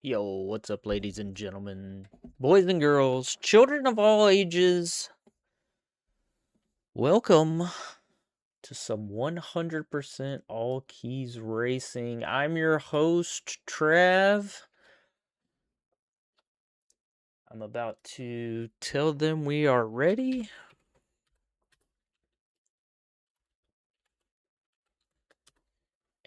Yo, what's up, ladies and gentlemen, boys and girls, children of all ages? Welcome to some 100% all keys racing. I'm your host, Trav. I'm about to tell them we are ready.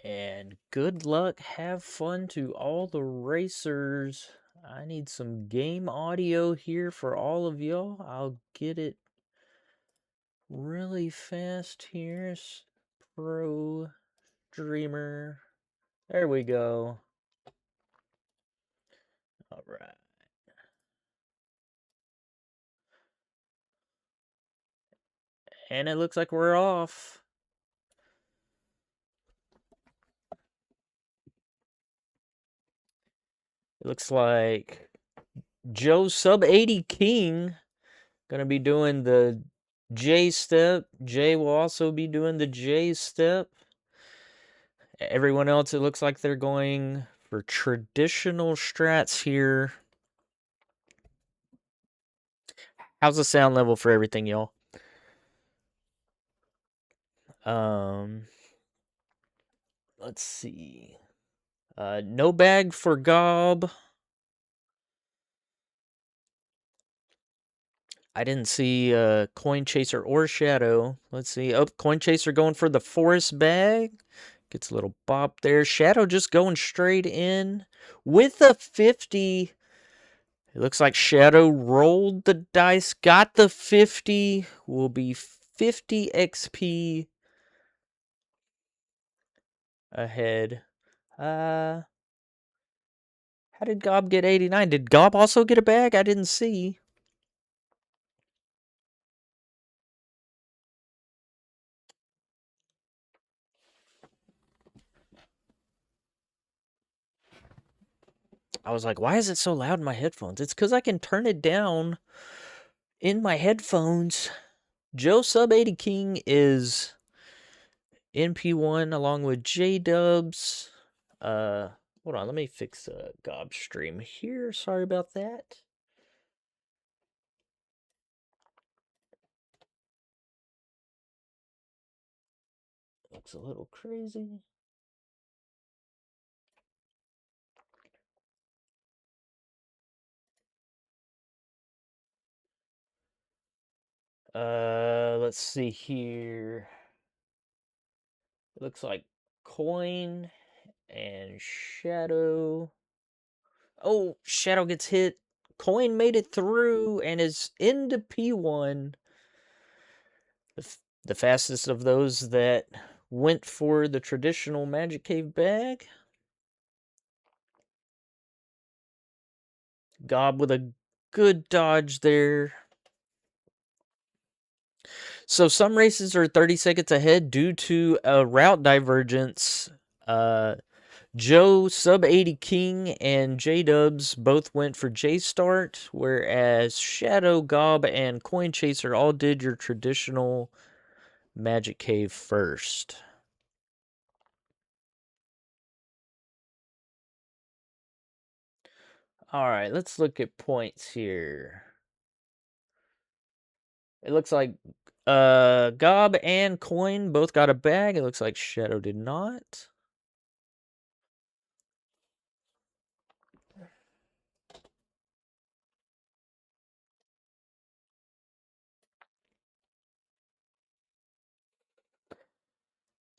And good luck, have fun to all the racers. I need some game audio here for all of y'all. I'll get it really fast here. Pro Dreamer. There we go. All right. And it looks like we're off. It looks like Joe Sub 80 King gonna be doing the J step. Jay will also be doing the J step. Everyone else, it looks like they're going for traditional strats here. How's the sound level for everything, y'all? Let's see. No bag for Gob. I didn't see Coin Chaser or Shadow. Let's see. Oh, Coin Chaser going for the Forest Bag. Gets a little bop there. Shadow just going straight in with a 50. It looks like Shadow rolled the dice, got the 50. Will be 50 XP ahead. How did Gob get 89? Did Gob also get a bag? I didn't see. I was like, why is it so loud in my headphones? It's because I can turn it down in my headphones. Joe Sub 80 King is in P1 along with J Dubs. Hold on, let me fix Gob stream here. Sorry about that. Looks a little crazy. Let's see here. It looks like Coin and Shadow. Oh, Shadow gets hit. Coin made it through and is into P1. The fastest of those that went for the traditional Magic Cave bag. Gob with a good dodge there. So some races are 30 seconds ahead due to a route divergence. Joe Sub 80 King and J Dubs both went for J Start, whereas Shadow, Gob, and Coin Chaser all did your traditional Magic Cave first. All right, let's look at points here. It looks like Gob and Coin both got a bag. It looks like Shadow did not.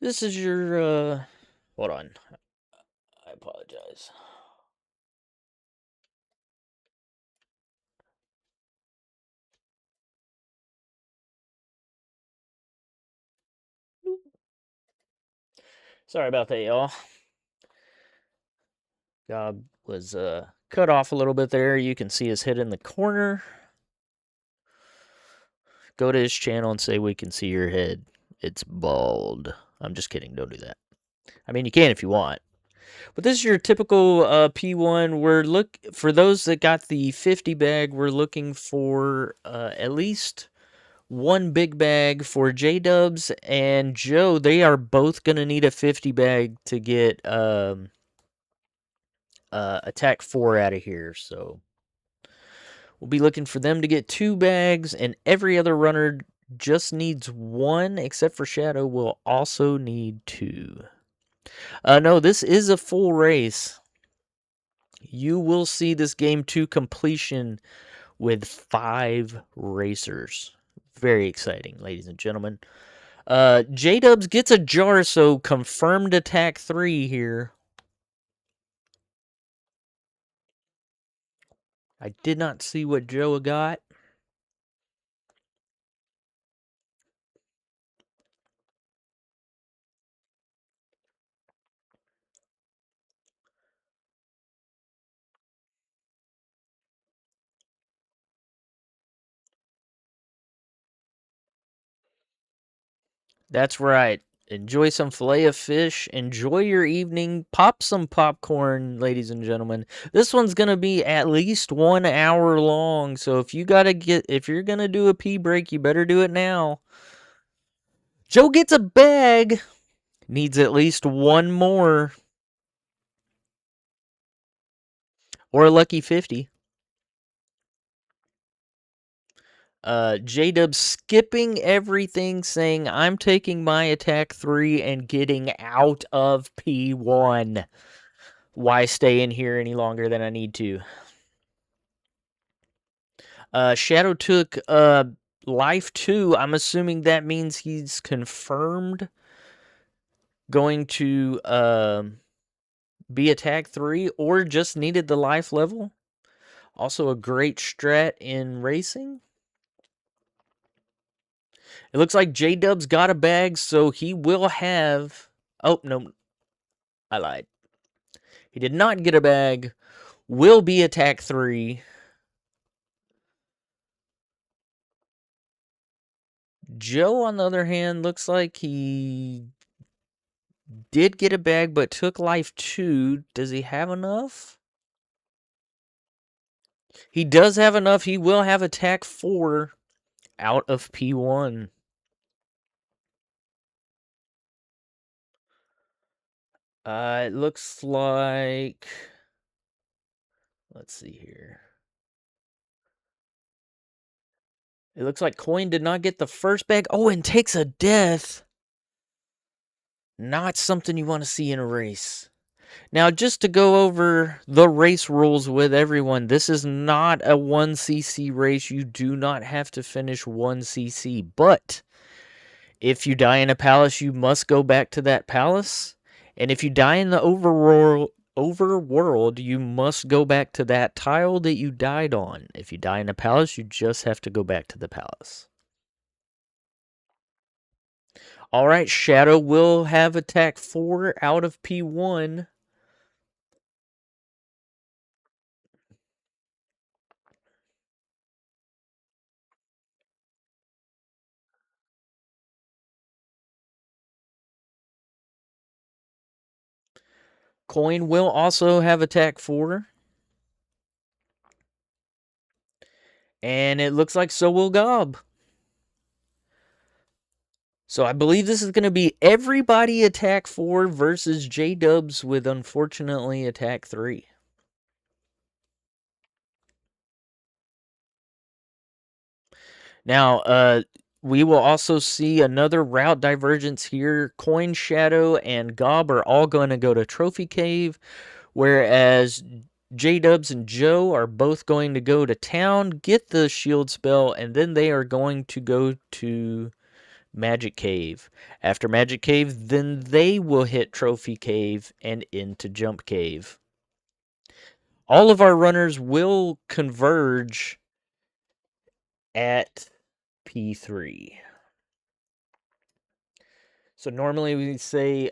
This is your hold on. I apologize. Sorry about that, y'all. Gob was cut off a little bit there. You can see his head in the corner. Go to his channel and say we can see your head. It's bald. I'm just kidding. Don't do that. I mean, you can if you want. But this is your typical P1. We're for those that got the 50 bag. We're looking for at least one big bag for J Dubs and Joe. They are both gonna need a 50 bag to get attack 4 out of here. So we'll be looking for them to get 2 bags, and every other runner just needs 1, except for Shadow will also need 2. No, this is a full race. You will see this game to completion with 5 racers. Very exciting, ladies and gentlemen. J-Dubs gets a jar, so confirmed attack 3 here. I did not see what Joe got. That's right. Enjoy some filet of fish. Enjoy your evening. Pop some popcorn, ladies and gentlemen. This one's gonna be at least 1 hour long. So if you're gonna do a pee break, you better do it now. Joe gets a bag. Needs at least 1 more. Or a lucky 50. J-Dub skipping everything, saying, I'm taking my attack 3 and getting out of P1. Why stay in here any longer than I need to? Shadow took life 2. I'm assuming that means he's confirmed going to be attack 3 or just needed the life level. Also a great strat in racing. It looks like J-Dub's got a bag, so he will have... Oh, no. I lied. He did not get a bag. Will be attack 3. Joe, on the other hand, looks like he did get a bag, but took life 2. Does he have enough? He does have enough. He will have attack 4 out of P1. It looks like... Let's see here. It looks like Coin did not get the first bag. Oh, and takes a death. Not something you want to see in a race. Now, just to go over the race rules with everyone, this is not a 1cc race. You do not have to finish 1cc. But if you die in a palace, you must go back to that palace. And if you die in the overworld, you must go back to that tile that you died on. If you die in a palace, you just have to go back to the palace. All right, Shadow will have attack 4 out of P1. Coin will also have attack 4. And it looks like so will Gob. So I believe this is going to be everybody attack 4 versus J-Dubs with unfortunately attack 3. Now, we will also see another route divergence here. Coin, Shadow, and Gob are all going to go to Trophy Cave, whereas J-Dubs and Joe are both going to go to town, get the shield spell, and then they are going to go to Magic Cave. After Magic Cave, then they will hit Trophy Cave and into Jump Cave. All of our runners will converge at P3. So normally we say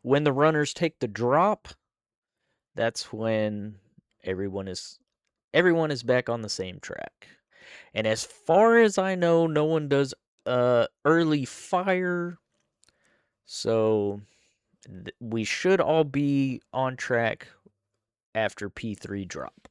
when the runners take the drop, that's when everyone is back on the same track. And as far as I know, no one does early fire. So we should all be on track after P3 drop.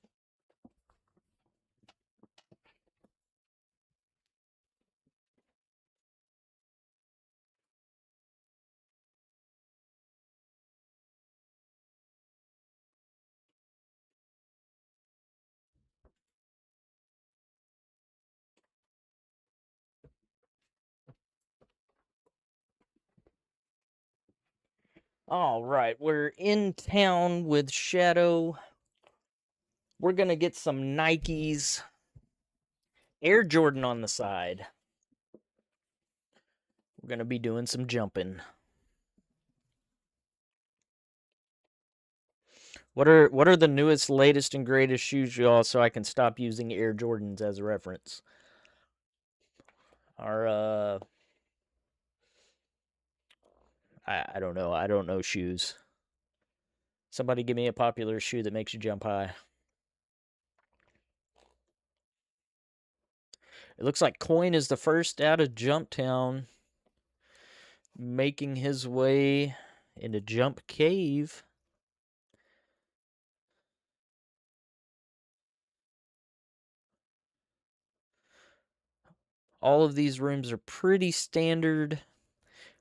All right, we're in town with Shadow. We're gonna get some Nikes. Air Jordan on the side. We're gonna be doing some jumping. What are the newest, latest, and greatest shoes, y'all, so I can stop using Air Jordans as a reference? Our I don't know. I don't know shoes. Somebody give me a popular shoe that makes you jump high. It looks like Coin is the first out of Jump Town, making his way into Jump Cave. All of these rooms are pretty standard.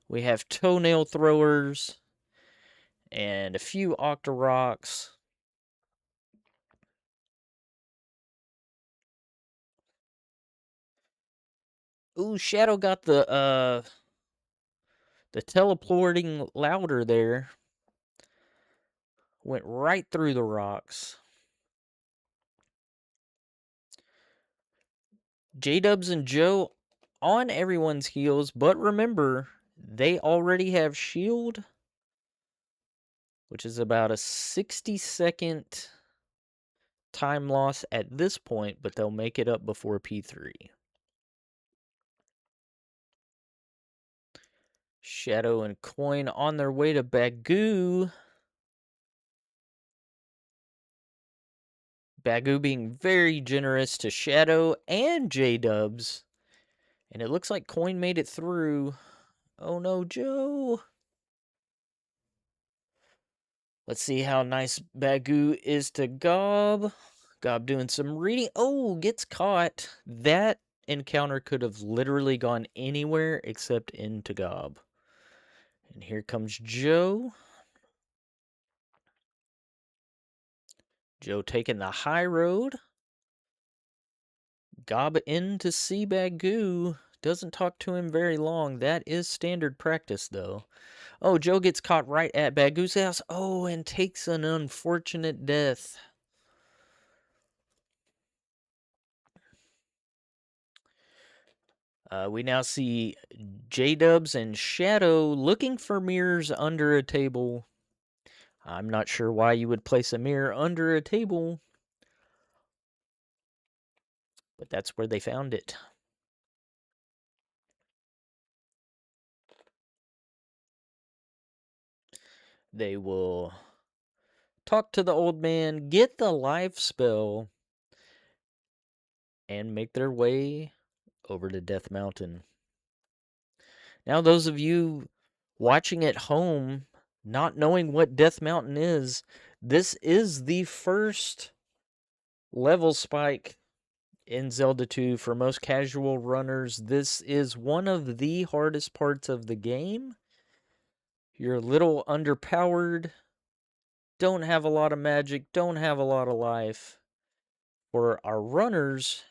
We have toenail throwers and a few Octoroks. Ooh, Shadow got the teleporting louder there. Went right through the rocks. J-Dubs and Joe on everyone's heels, but remember, they already have shield, which is about a 60-second time loss at this point, but they'll make it up before P3. Shadow and Coin on their way to Bagoo. Bagoo being very generous to Shadow and J-Dubs. And it looks like Coin made it through. Oh no, Joe. Let's see how nice Bagoo is to Gob. Gob doing some reading. Oh, gets caught. That encounter could have literally gone anywhere except into Gob. And here comes Joe. Joe taking the high road. Gob in to see Bagoo. Doesn't talk to him very long. That is standard practice, though. Oh, Joe gets caught right at Bagoo's house. Oh, and takes an unfortunate death. We now see J-Dubs and Shadow looking for mirrors under a table. I'm not sure why you would place a mirror under a table, but that's where they found it. They will talk to the old man, get the life spell, and make their way over to Death Mountain. Now, those of you watching at home, not knowing what Death Mountain is, this is the first level spike in Zelda 2 for most casual runners. This is one of the hardest parts of the game. You're a little underpowered, don't have a lot of magic, don't have a lot of life. For our runners,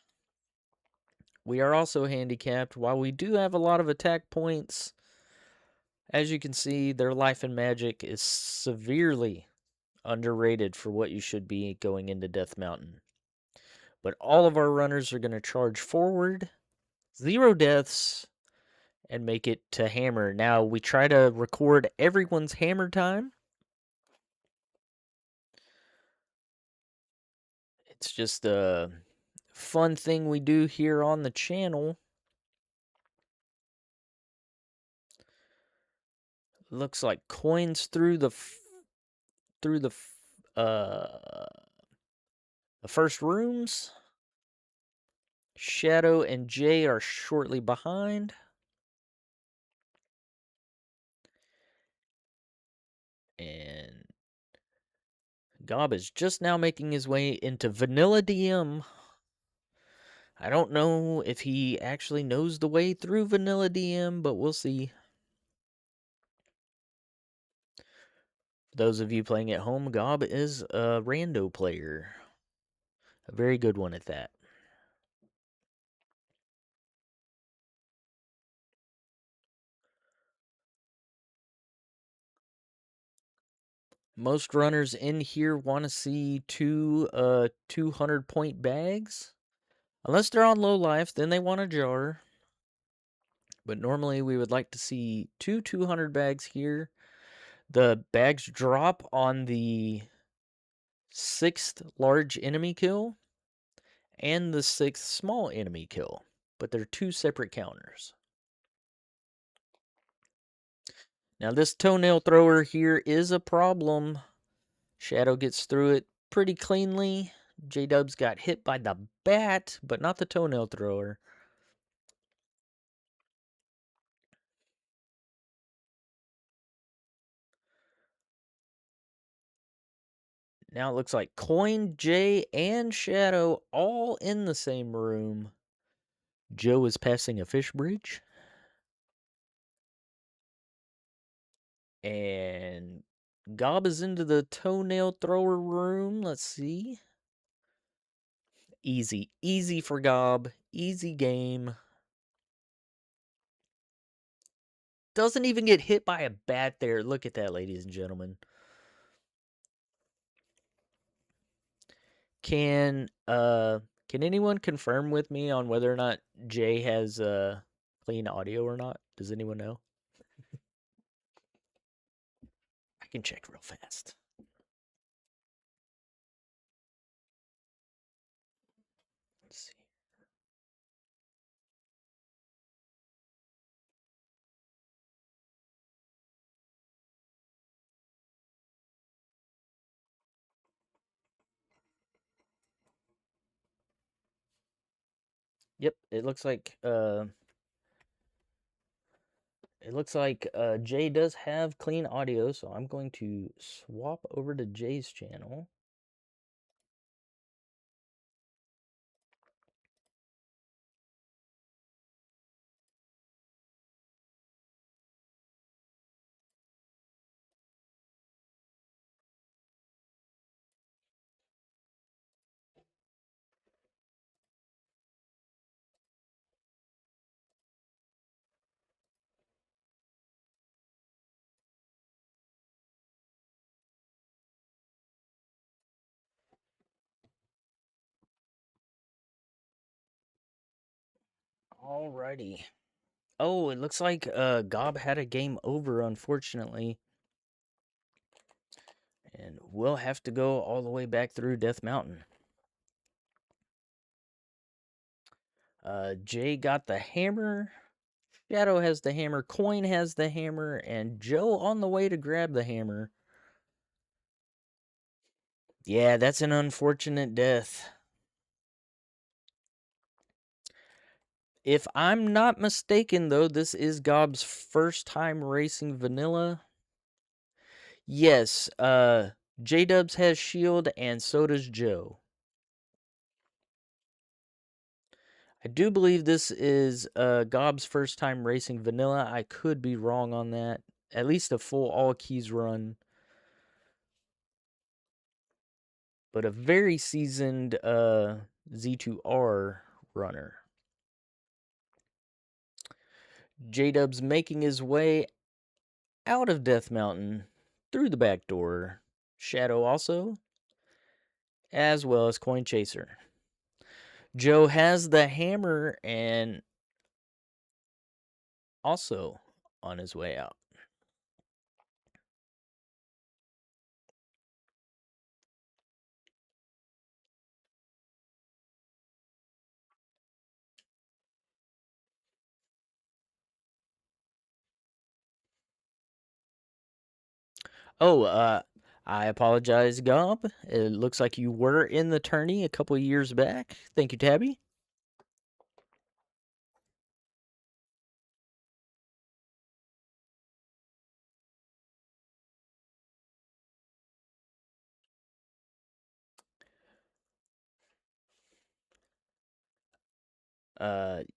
we are also handicapped. While we do have a lot of attack points, as you can see, their life and magic is severely underrated for what you should be going into Death Mountain. But all of our runners are going to charge forward, 0 deaths, and make it to hammer. Now, we try to record everyone's hammer time. It's just a fun thing we do here on the channel. Looks like Coins through the first rooms. Shadow and Jay are shortly behind. And Gob is just now making his way into Vanilla DM. I don't know if he actually knows the way through Vanilla DM, but we'll see. Those of you playing at home, Gob is a rando player. A very good one at that. Most runners in here want to see two 200-point bags. Unless they're on low life, then they want a jar. But normally we would like to see two 200 bags here. The bags drop on the 6th large enemy kill and the 6th small enemy kill, but they're two separate counters. Now this toenail thrower here is a problem. Shadow gets through it pretty cleanly. J-Dubs got hit by the bat, but not the toenail thrower. Now it looks like Coin, Jay, and Shadow all in the same room. Joe is passing a fish bridge. And Gob is into the toenail thrower room. Let's see. Easy. Easy for Gob. Easy game. Doesn't even get hit by a bat there. Look at that, ladies and gentlemen. Can anyone confirm with me on whether or not Jay has clean audio or not? Does anyone know? I can check real fast. Let's see. Yep, it looks like Jay does have clean audio, so I'm going to swap over to Jay's channel. Alrighty. Oh, it looks like Gob had a game over, unfortunately. And we'll have to go all the way back through Death Mountain. Jay got the hammer. Shadow has the hammer. Coin has the hammer. And Joe on the way to grab the hammer. Yeah, that's an unfortunate death. If I'm not mistaken, though, this is Gob's first time racing vanilla. Yes, J-Dubs has shield, and so does Joe. I do believe this is Gob's first time racing vanilla. I could be wrong on that. At least a full all keys run. But a very seasoned Z2R runner. J-Dubs making his way out of Death Mountain through the back door. Shadow also, as well as Coin Chaser. Joe has the hammer and also on his way out. Oh, I apologize, Gob. It looks like you were in the tourney a couple of years back. Thank you, Tabby.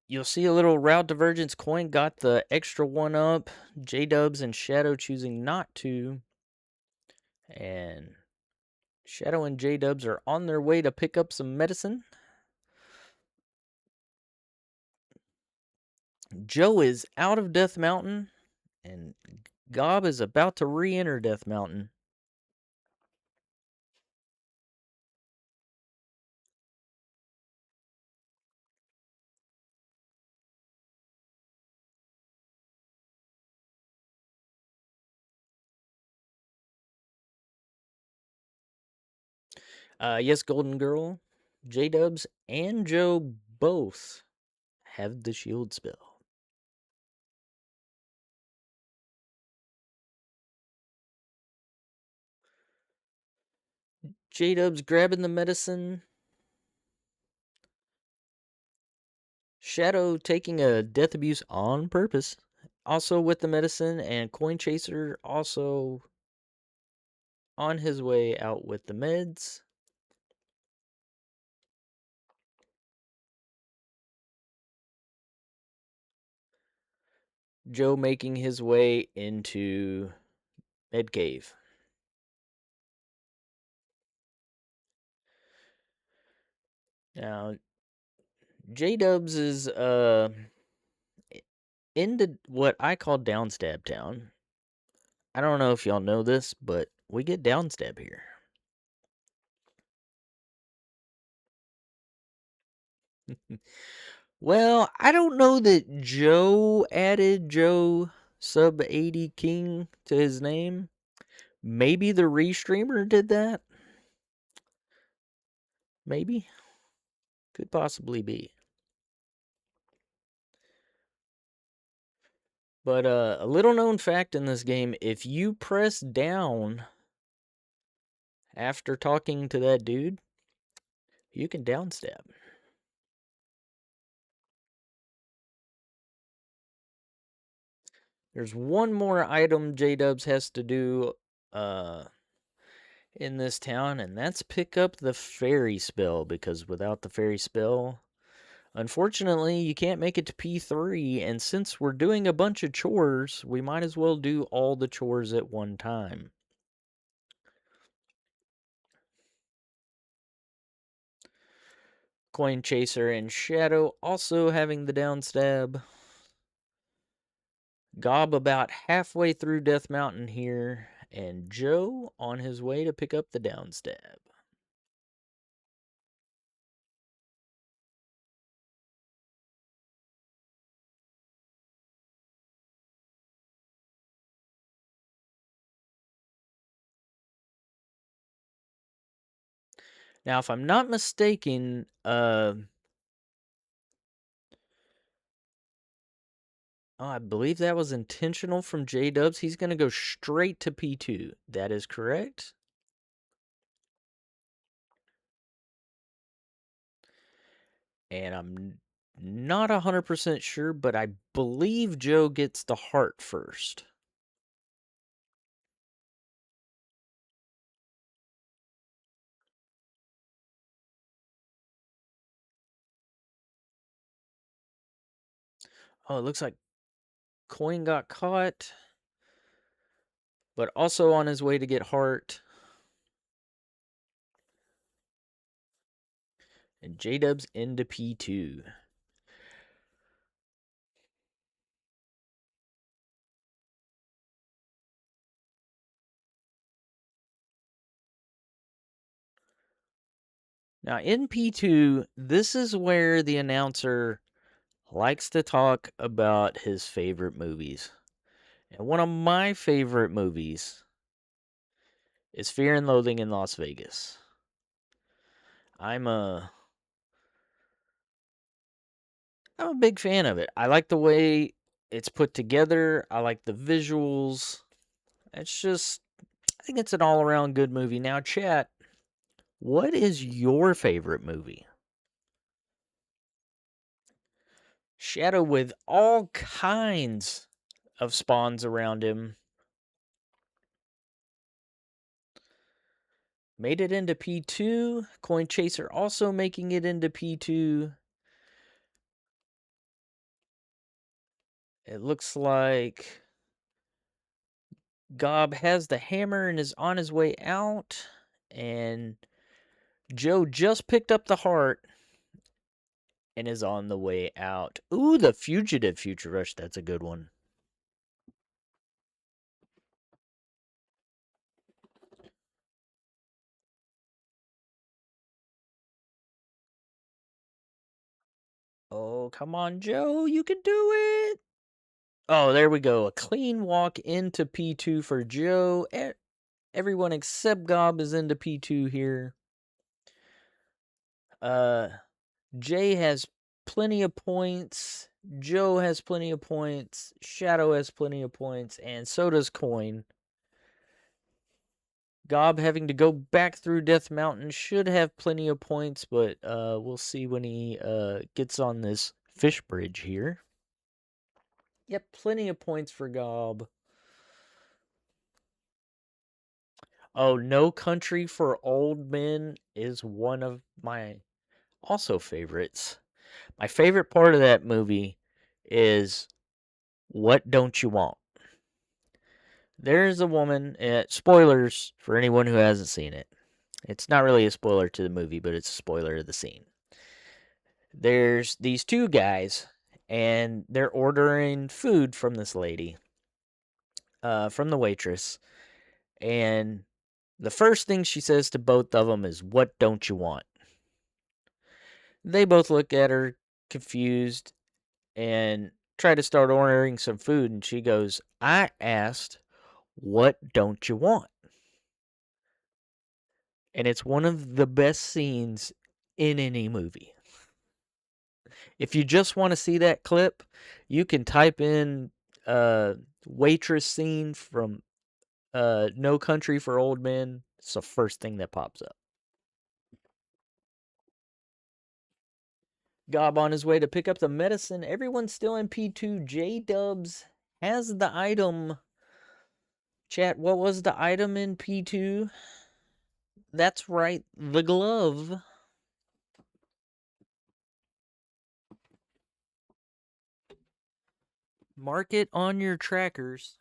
You'll see a little route divergence. Coin got the extra one up. J-Dubs and Shadow choosing not to. And Shadow and J-Dubs are on their way to pick up some medicine. Joe is out of Death Mountain, and Gob is about to re-enter Death Mountain. Yes, Golden Girl, J Dubs, and Joe both have the shield spell. J Dubs grabbing the medicine. Shadow taking a death abuse on purpose. Also with the medicine, and Coin Chaser also on his way out with the meds. Joe making his way into Med Cave. Now, J Dubs is into what I call Downstab Town. I don't know if y'all know this, but we get Downstab here. Well, I don't know that Joe added Joe Sub 80 King to his name. Maybe the restreamer did that. Maybe. Could possibly be. But a little known fact in this game, if you press down after talking to that dude, you can downstab. There's one more item J-Dubs has to do in this town, and that's pick up the fairy spell, because without the fairy spell, unfortunately, you can't make it to P3, and since we're doing a bunch of chores, we might as well do all the chores at one time. Coin Chaser and Shadow also having the downstab. Gob about halfway through Death Mountain here, and Joe on his way to pick up the downstab. Now, if I'm not mistaken, I believe that was intentional from J Dubs. He's going to go straight to P2. That is correct. And I'm not 100% sure, but I believe Joe gets the heart first. Oh, it looks like Coin got caught, but also on his way to get heart. And J Dubs into P2. Now, in P2, this is where the announcer likes to talk about his favorite movies. And one of my favorite movies is Fear and Loathing in Las Vegas. I'm a big fan of it. I like the way it's put together. I like the visuals. It's just, I think it's an all around good movie. Now, chat, what is your favorite movie? Shadow with all kinds of spawns around him. Made it into P2. Coin Chaser also making it into P2. It looks like Gob has the hammer and is on his way out. And Joe just picked up the heart and is on the way out. Ooh, the Fugitive Future Rush. That's a good one. Oh, come on, Joe. You can do it. Oh, there we go. A clean walk into P2 for Joe. Everyone except Gob is into P2 here. Jay has plenty of points. Joe has plenty of points. Shadow has plenty of points. And so does Coin. Gob having to go back through Death Mountain should have plenty of points, but we'll see when he gets on this fish bridge here. Yep, plenty of points for Gob. Oh, No Country for Old Men is one of my also favorites. My favorite part of that movie is What Don't You Want? There's a woman, spoilers for anyone who hasn't seen it. It's not really a spoiler to the movie, but it's a spoiler of the scene. There's these two guys, and they're ordering food from this lady, from the waitress. And the first thing she says to both of them is, "What don't you want?" They both look at her confused and try to start ordering some food. And she goes, "I asked, what don't you want?" And it's one of the best scenes in any movie. If you just want to see that clip, you can type in waitress scene from No Country for Old Men. It's the first thing that pops up. Gob on his way to pick up the medicine. Everyone's still in P2. J Dubs has the item. Chat, what was the item in P2? That's right, the glove. Mark it on your trackers.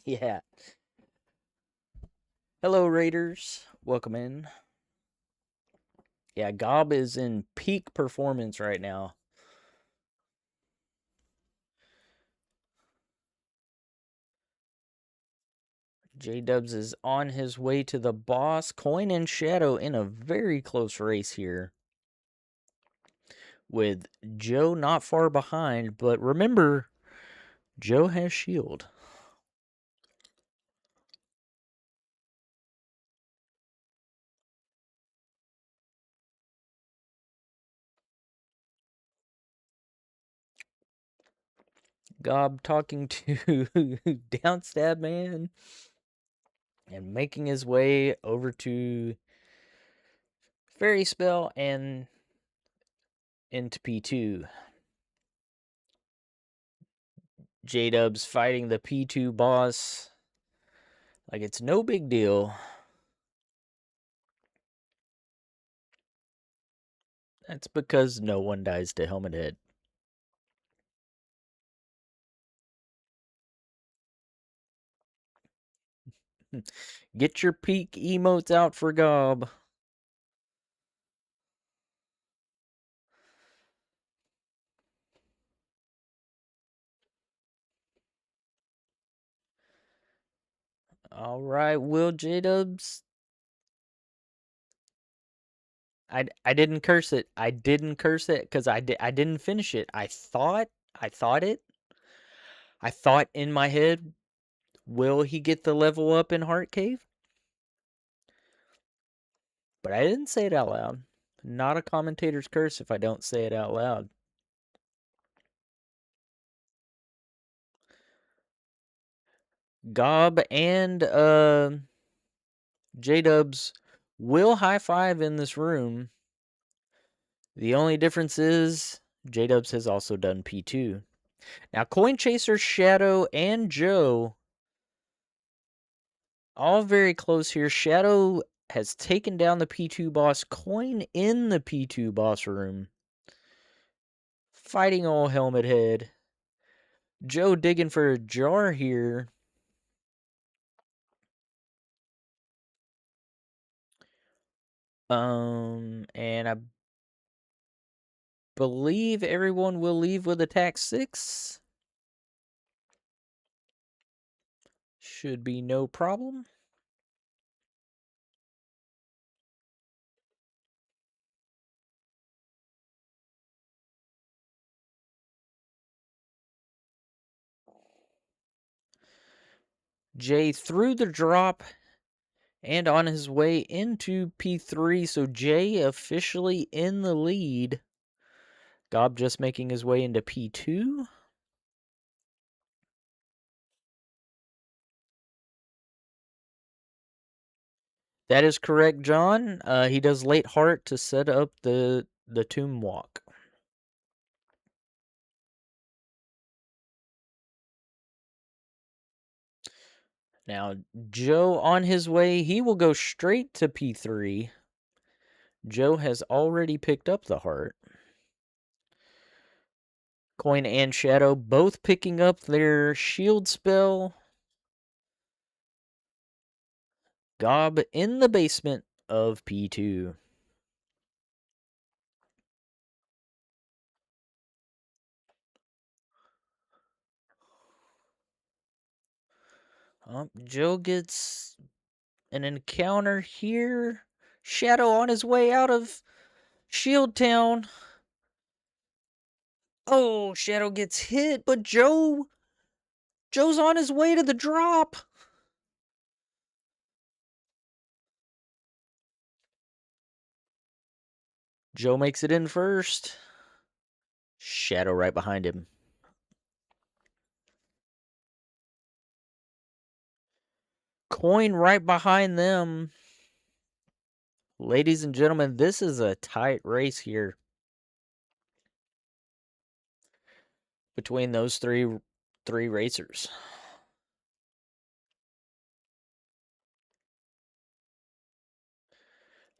Yeah. Hello, Raiders. Welcome in. Yeah, Gob is in peak performance right now. J Dubs is on his way to the boss. Coin and Shadow in a very close race here, with Joe not far behind. But remember, Joe has shield. Gob talking to Downstab Man and making his way over to Fairy Spell and into P2. J Dubs fighting the P2 boss like it's no big deal. That's because no one dies to Helmet Head. Get your peak emotes out for Gob. All right, Will J Dubs. I didn't curse it. I didn't curse it because I didn't finish it. I thought it. I thought in my head, will he get the level up in Heart Cave? But I didn't say it out loud. Not a commentator's curse if I don't say it out loud. Gob and J-Dubs will high five in this room. The only difference is J-Dubs has also done P2. Now, Coin Chaser, Shadow, and Joe all very close here. Shadow has taken down the P2 boss. Coin in the P2 boss room. Fighting all Helmet Head. Joe digging for a jar here. And I believe everyone will leave with attack 6. Should be no problem. Jay through the drop and on his way into P3. So Jay officially in the lead. Gob just making his way into P2. That is correct, John. He does late heart to set up the tomb walk. Now, Joe on his way, he will go straight to P3. Joe has already picked up the heart. Coin and Shadow both picking up their shield spell. Gob in the basement of P2. Joe gets an encounter here. Shadow on his way out of Shield Town. Oh, Shadow gets hit, but Joe's on his way to the drop. Joe makes it in first. Shadow right behind him. Coin right behind them. Ladies and gentlemen, this is a tight race here between those three racers.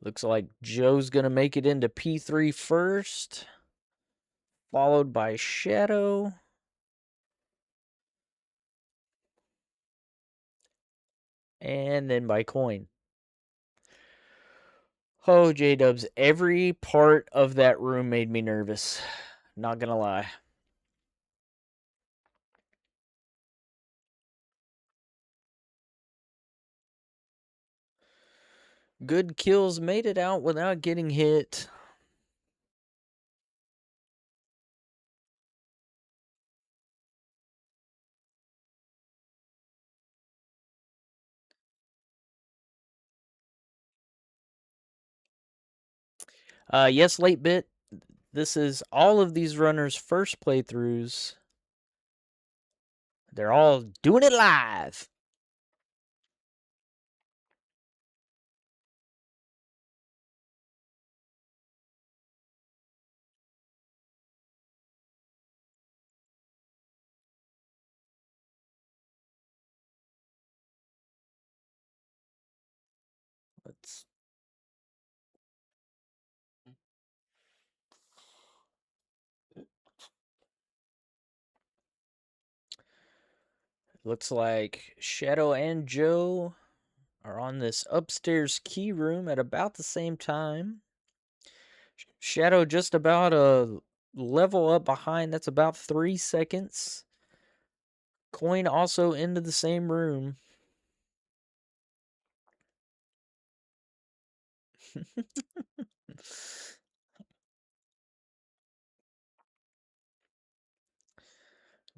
Looks like Joe's going to make it into P3 first, followed by Shadow. And then by Coin. Oh, J-Dubs, every part of that room made me nervous. Not going to lie. Good kills, made it out without getting hit. Yes, Late Bit. This is all of these runners' first playthroughs. They're all doing it live. Let's Looks like Shadow and Joe are on this upstairs key room at about the same time. Shadow just about a level up behind. That's about 3 seconds. Coin also into the same room.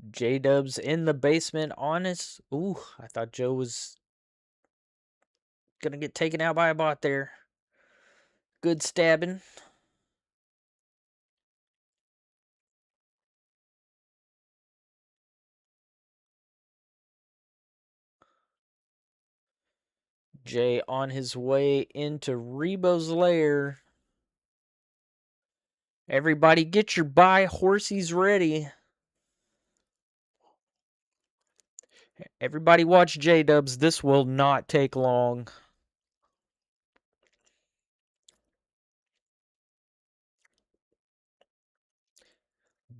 J-Dubs in the basement on his... Ooh, I thought Joe was gonna get taken out by a bot there. Good stabbing. Jay on his way into Rebo's lair. Everybody get your buy horsies ready. Everybody watch J-Dubs. This will not take long.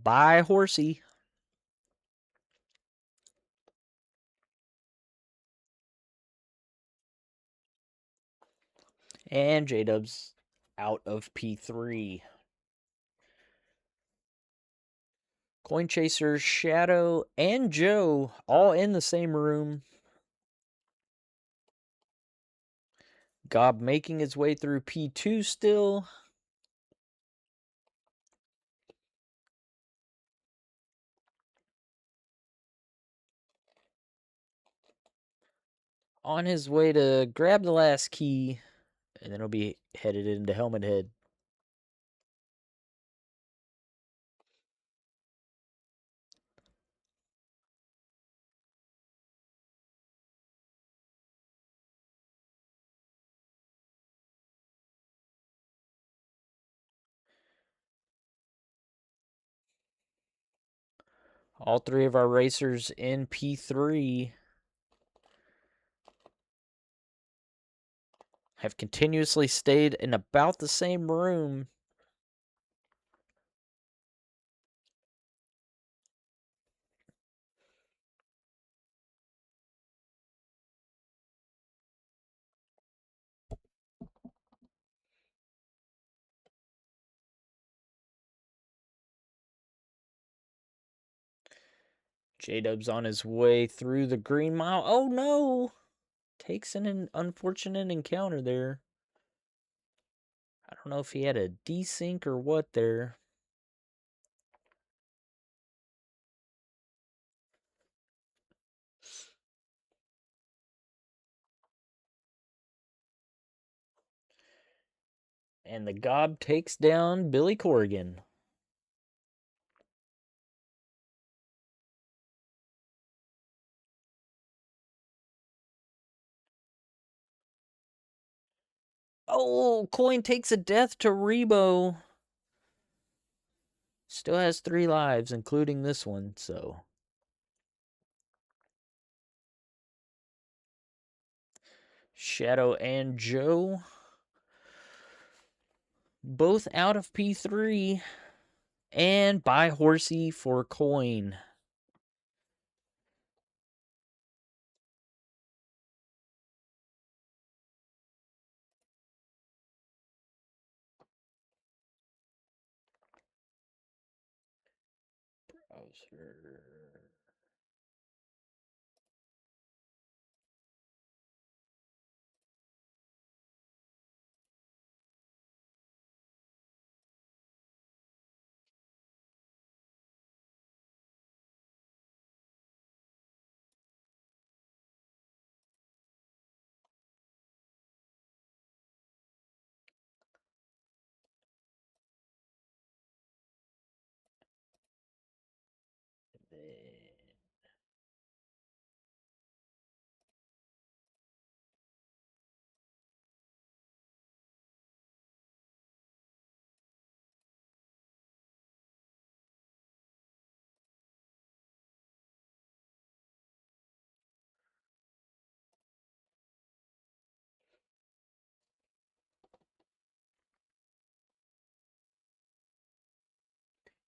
Buy horsey. And J-Dubs out of P3. Coin Chaser, Shadow, and Joe all in the same room. Gob making his way through P2 still. On his way to grab the last key, and then he'll be headed into Helmet Head. All three of our racers in P3 have continuously stayed in about the same room. J-Dub's on his way through the Green Mile. Oh no! Takes an unfortunate encounter there. I don't know if he had a desync or what there. And the Gob takes down Billy Corrigan. Oh, Coin takes a death to Rebo. Still has 3 lives, including this one, so. Shadow and Joe. Both out of P3. And buy horsey for Coin. Browser.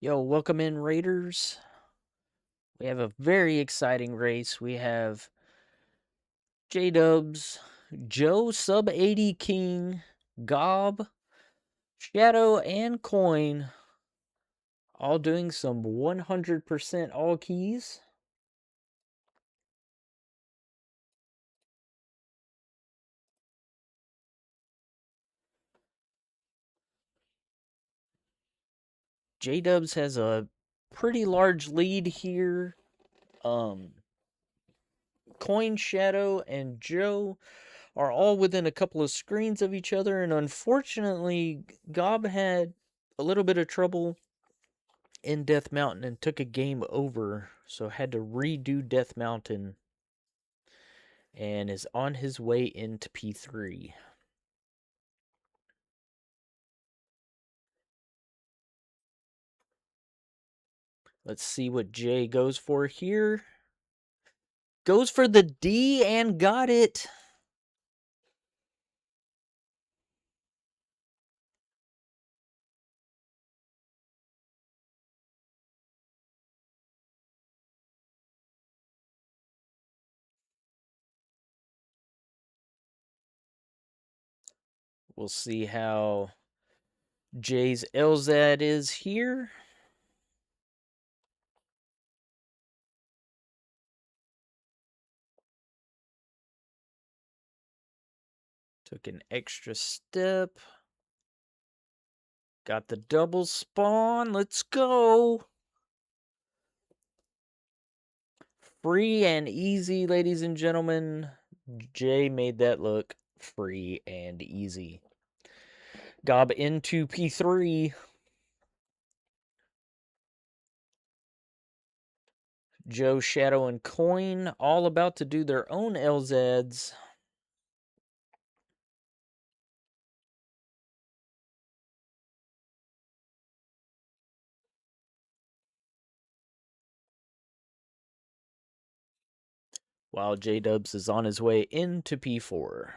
Yo, welcome in, Raiders. We have a very exciting race. We have J-Dubs, Joe Sub 80 King, Gob, Shadow, and Coin all doing some 100% all keys. J-Dubs has a pretty large lead here. Coin, Shadow, and Joe are all within a couple of screens of each other, and unfortunately, Gob had a little bit of trouble in Death Mountain and took a game over, so had to redo Death Mountain. and is on his way into P3. Let's see what Jay goes for here. Goes for the D and got it. We'll see how Jay's LZAD is here. Took an extra step. Got the double spawn. Let's go. Free and easy, ladies and gentlemen. Jay made that look free and easy. Gob into P3. Joe, Shadow, and Coin all about to do their own LZs. While J-Dubs is on his way into P4.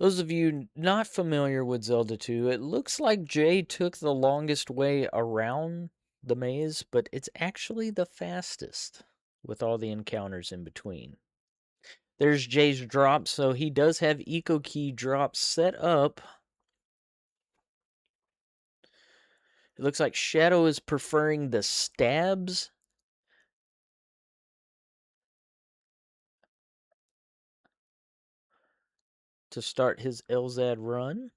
Those of you not familiar with Zelda 2, it looks like Jay took the longest way around the maze, but it's actually the fastest with all the encounters in between. There's Jay's drop, so he does have Eco Key drop set up. It looks like Shadow is preferring the stabs. To start his LZAD run.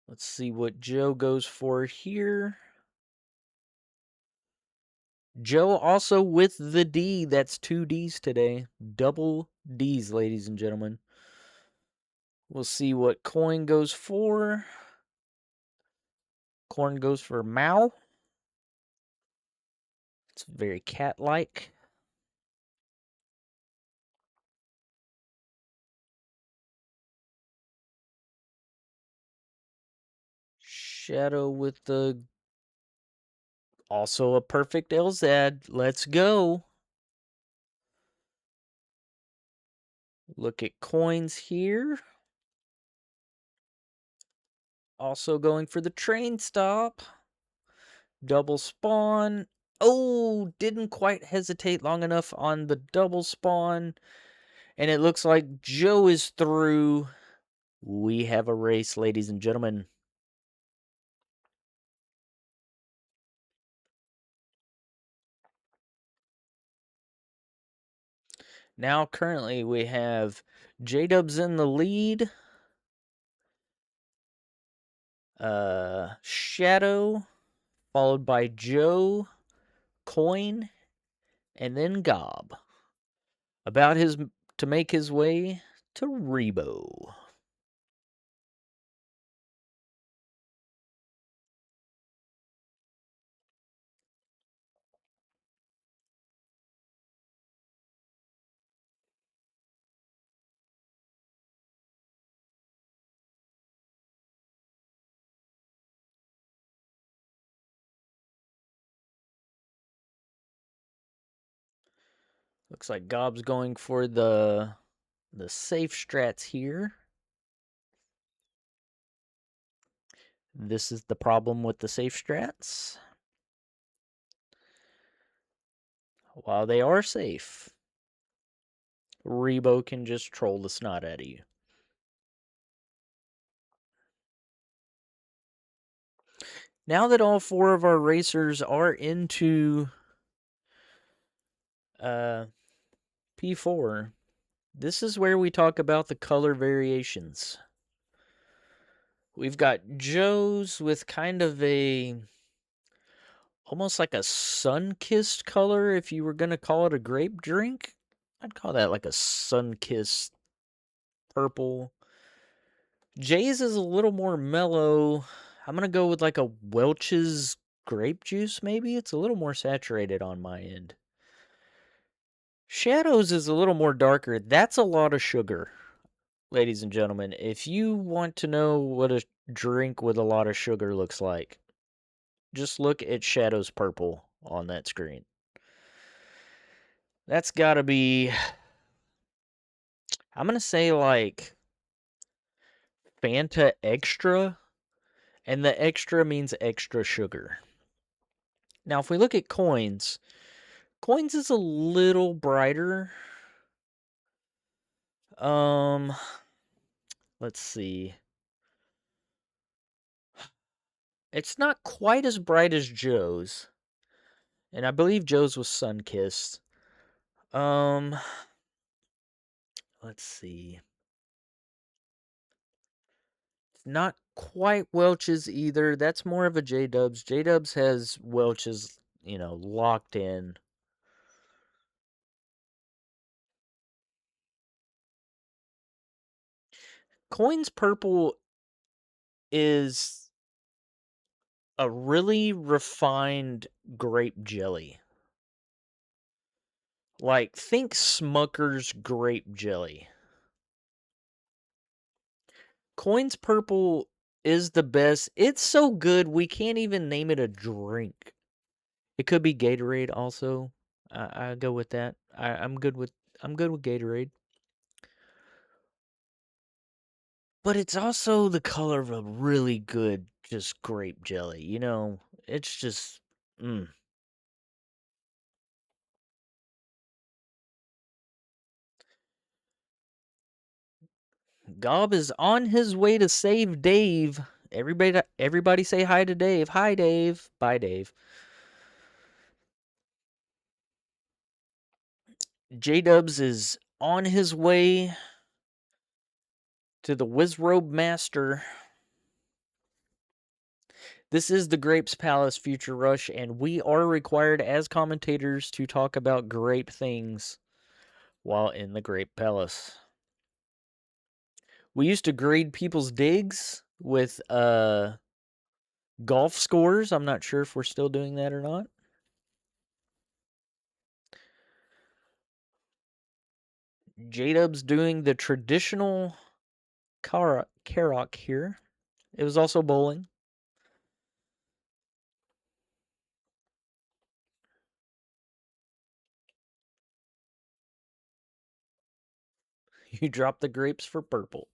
Let's see what Joe goes for here. Joe also with the D. That's 2 Ds today. Double Ds, ladies and gentlemen. We'll see what Coin goes for. Corn goes for Mao. It's very cat-like. Shadow with the... Also a perfect LZAD. Let's go. Look at Coins here. Also going for the train stop. Double spawn. Oh, didn't quite hesitate long enough on the double spawn. And it looks like Joe is through. We have a race, ladies and gentlemen. Now, currently, we have J-Dubs in the lead. Shadow, followed by Joe, Coin, and then Gob. About to make his way to Rebo. Looks like Gob's going for the safe strats here. This is the problem with the safe strats. While they are safe, Rebo can just troll the snot out of you. Now that all 4 of our racers are into P4, This is where we talk about the color variations. We've got Joe's with kind of a almost like a sun-kissed color if you were going to call it a grape drink. I'd call that like a sun-kissed purple. Jay's is a little more mellow. I'm going to go with like a Welch's grape juice maybe. It's a little more saturated on my end. Shadow's is a little more darker. That's a lot of sugar. Ladies and gentlemen, if you want to know what a drink with a lot of sugar looks like, just look at Shadow's Purple on that screen. That's got to be, I'm going to say like Fanta Extra, and the extra means extra sugar. Now, if we look at Coins, Coins is a little brighter. Let's see. It's not quite as bright as Joe's. And I believe Joe's was sun-kissed. Let's see. It's not quite Welch's either. That's more of a J-Dubs. J-Dubs has Welch's, locked in. Coins Purple is a really refined grape jelly. Like, think Smucker's grape jelly. Coins Purple is the best. It's so good we can't even name it a drink. It could be Gatorade also. I go with that. I'm good with Gatorade. But it's also the color of a really good just grape jelly. It's just Gob is on his way to save Dave. Everybody say hi to Dave. Hi Dave. Bye Dave. J-Dubs is on his way to the Wizrobe Master. This is the Grapes Palace Future Rush, and we are required as commentators to talk about grape things while in the Grape Palace. We used to grade people's digs with golf scores. I'm not sure if we're still doing that or not. J-Dub's doing the traditional Karak here. It was also bowling. You dropped the grapes for purple.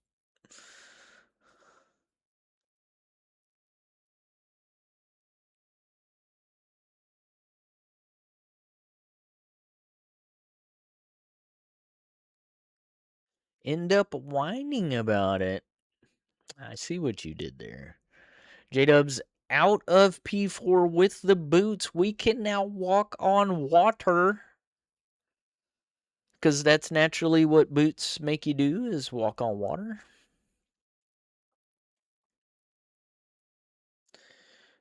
End up whining about it. I see what you did there. J-Dub's out of P4 with the boots. We can now walk on water. Because that's naturally what boots make you do, is walk on water.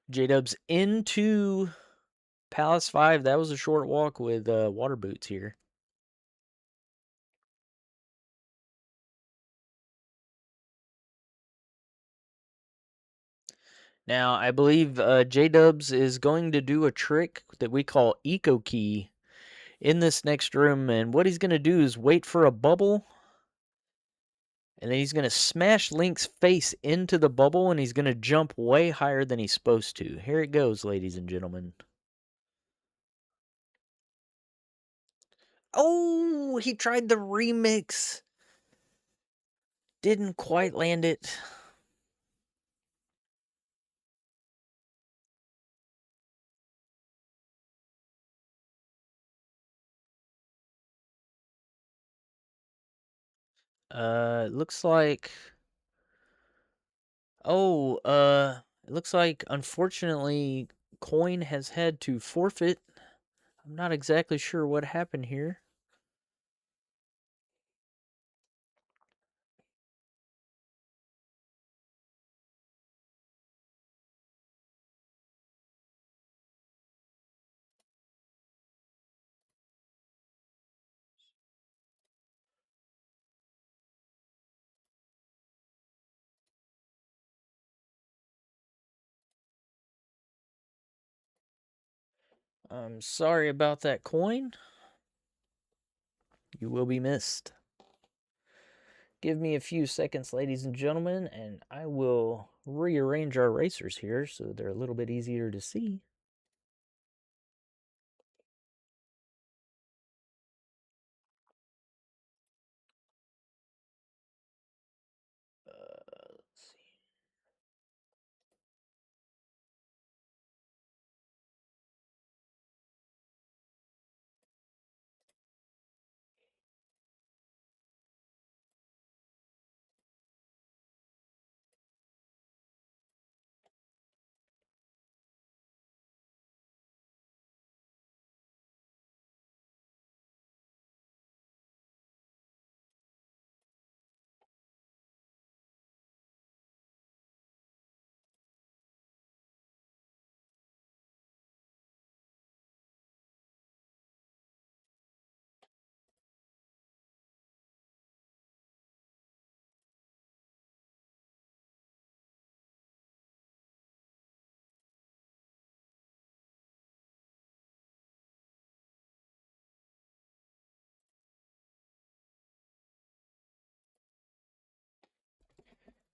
J-Dub's into Palace 5. That was a short walk with water boots here. Now, I believe J-Dubs is going to do a trick that we call Eco Key in this next room. And what he's going to do is wait for a bubble. And then he's going to smash Link's face into the bubble. And he's going to jump way higher than he's supposed to. Here it goes, ladies and gentlemen. Oh, he tried the remix. Didn't quite land it. It looks like... Oh, it looks like, unfortunately, Coin has had to forfeit. I'm not exactly sure what happened here. I'm sorry about that coin. You will be missed. Give me a few seconds, ladies and gentlemen, and I will rearrange our racers here so they're a little bit easier to see. Let's see.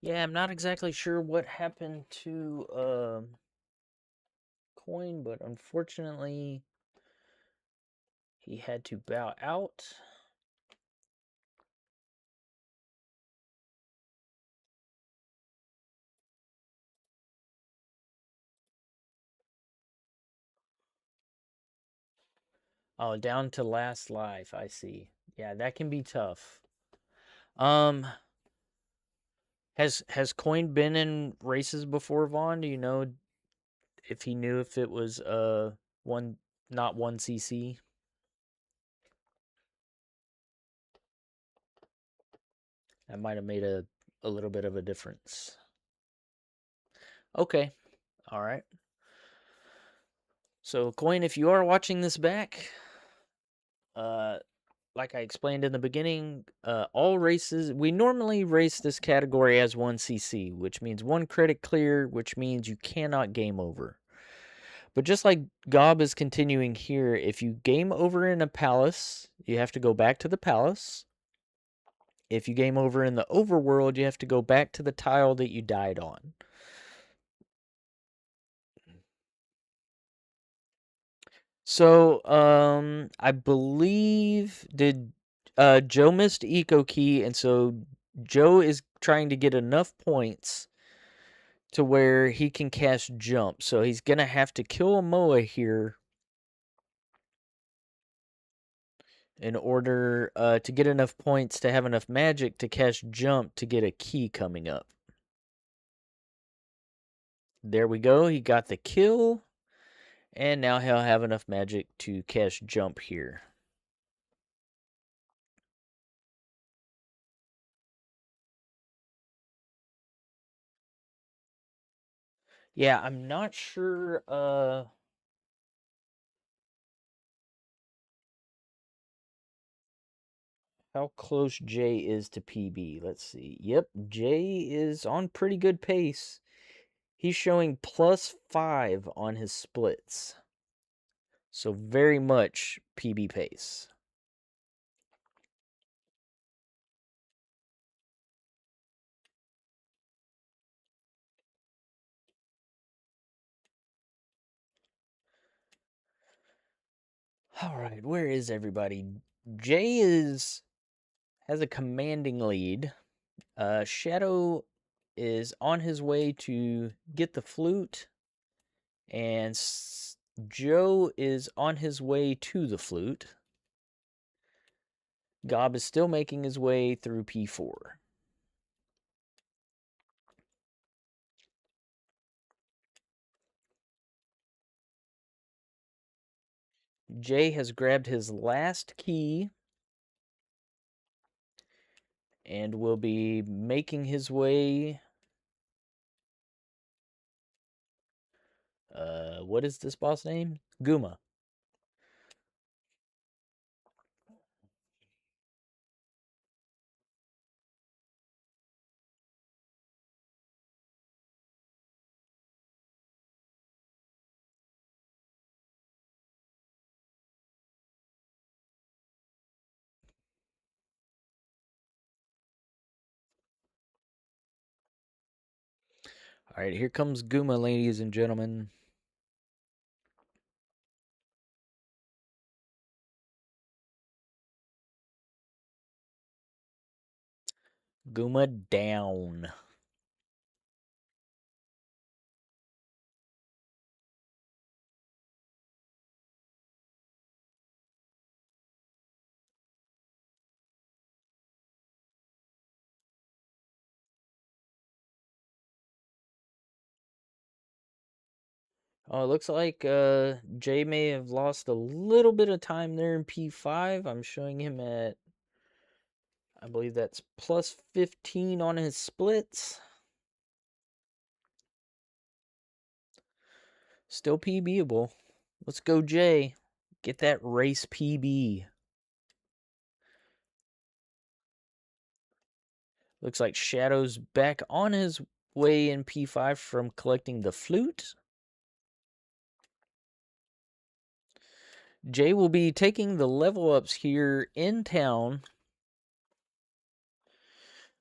Yeah, I'm not exactly sure what happened to Coin, but unfortunately he had to bow out. Oh, down to last life, I see. Yeah, that can be tough. Um, has Coin been in races before, Vaughn? Do you know if he knew if it was one not 1cc? That might have made a little bit of a difference. Okay. All right. So, Coin, if you are watching this back, uh like I explained in the beginning, all races, we normally race this category as 1cc, which means one credit clear, which means you cannot game over. But just like Gob is continuing here, if you game over in a palace, you have to go back to the palace. If you game over in the overworld, you have to go back to the tile that you died on. So, I believe Joe missed Eco Key, and so Joe is trying to get enough points to where he can cast Jump. So he's gonna have to kill a Moa here in order to get enough points to have enough magic to cast Jump to get a key coming up. There we go. He got the kill, and now he'll have enough magic to cast Jump here. Yeah, I'm not sure how close Jay is to PB. Let's see. Yep, Jay is on pretty good pace. He's showing +5 on his splits. So very much PB pace. All right, where is everybody? Jay has a commanding lead. Shadow is on his way to get the flute, and Joe is on his way to the flute. Gob is still making his way through P4. Jay has grabbed his last key and will be making his way. What is this boss name? Guma. All right, here comes Guma, ladies and gentlemen. Guma down. Oh, it looks like Jay may have lost a little bit of time there in P5. I'm showing him at, I believe that's plus 15 on his splits. Still PBable. Let's go, Jay. Get that race PB. Looks like Shadow's back on his way in P5 from collecting the flute. Jay will be taking the level ups here in town.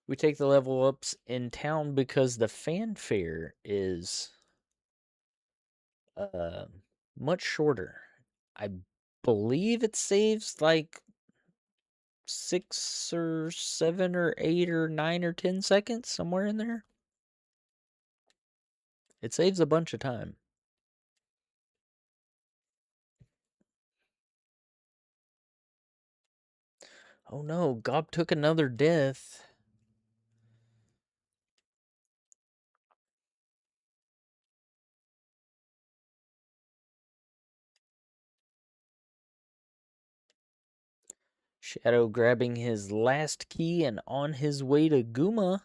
We take the level ups in town because the fanfare is much shorter. I believe it saves like 6 or 7 or 8 or 9 or 10 seconds, somewhere in there. It saves a bunch of time. Oh no, Gob took another death. Shadow grabbing his last key and on his way to Guma.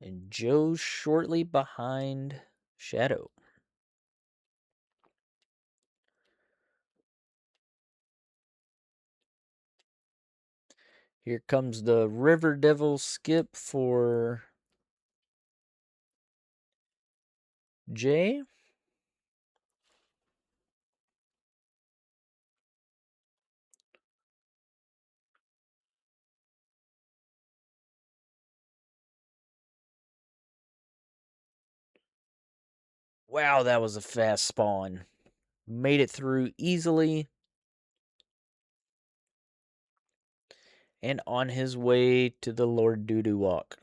And Joe shortly behind Shadow. Here comes the River Devil skip for Jay. Wow, that was a fast spawn. Made it through easily. And on his way to the Lord Doo-Doo Walk.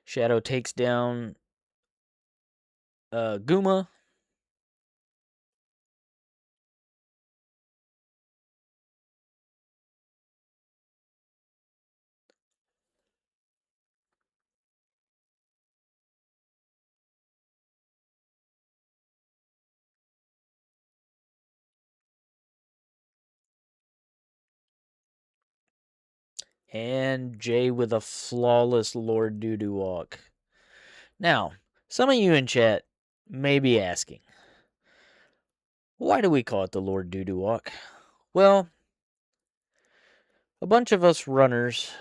Shadow takes down Guma. And Jay with a flawless Lord Doo-Doo Walk. Now, some of you in chat may be asking, why do we call it the Lord Doo-Doo Walk? Well, a bunch of us runners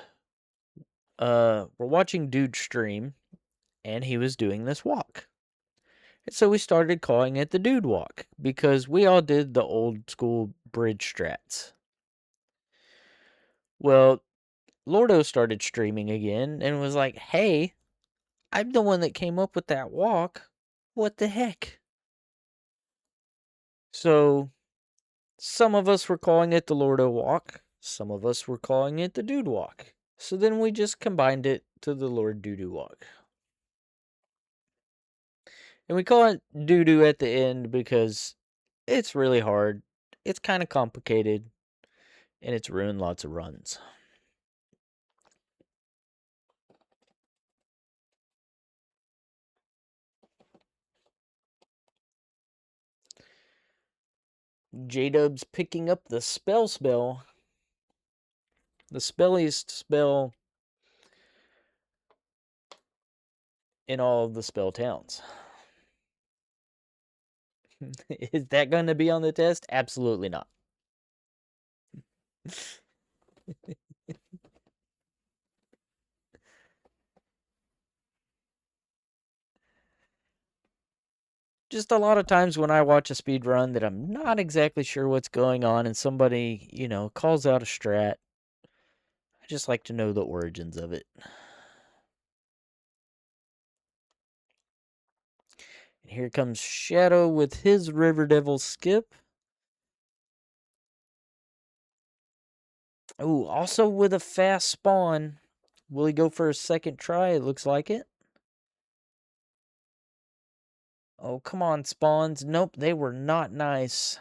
were watching Dude stream, and he was doing this walk. And so we started calling it the Dude Walk, because we all did the old school bridge strats. Well, Lordo started streaming again and was like, hey, I'm the one that came up with that walk. What the heck? So, some of us were calling it the Lordo Walk. Some of us were calling it the Dude Walk. So then we just combined it to the Lord Doo-Doo Walk. And we call it Doo-Doo at the end because it's really hard. It's kind of complicated. And it's ruined lots of runs. J-Dub's picking up the spell. The spelliest spell in all of the spell towns. Is that going to be on the test? Absolutely not. just a lot of times when I watch a speed run that I'm not exactly sure what's going on and somebody, calls out a strat. I just like to know the origins of it. And here comes Shadow with his River Devil skip. Oh, also with a fast spawn. Will he go for a second try? It looks like it. Oh, come on, spawns. Nope, they were not nice.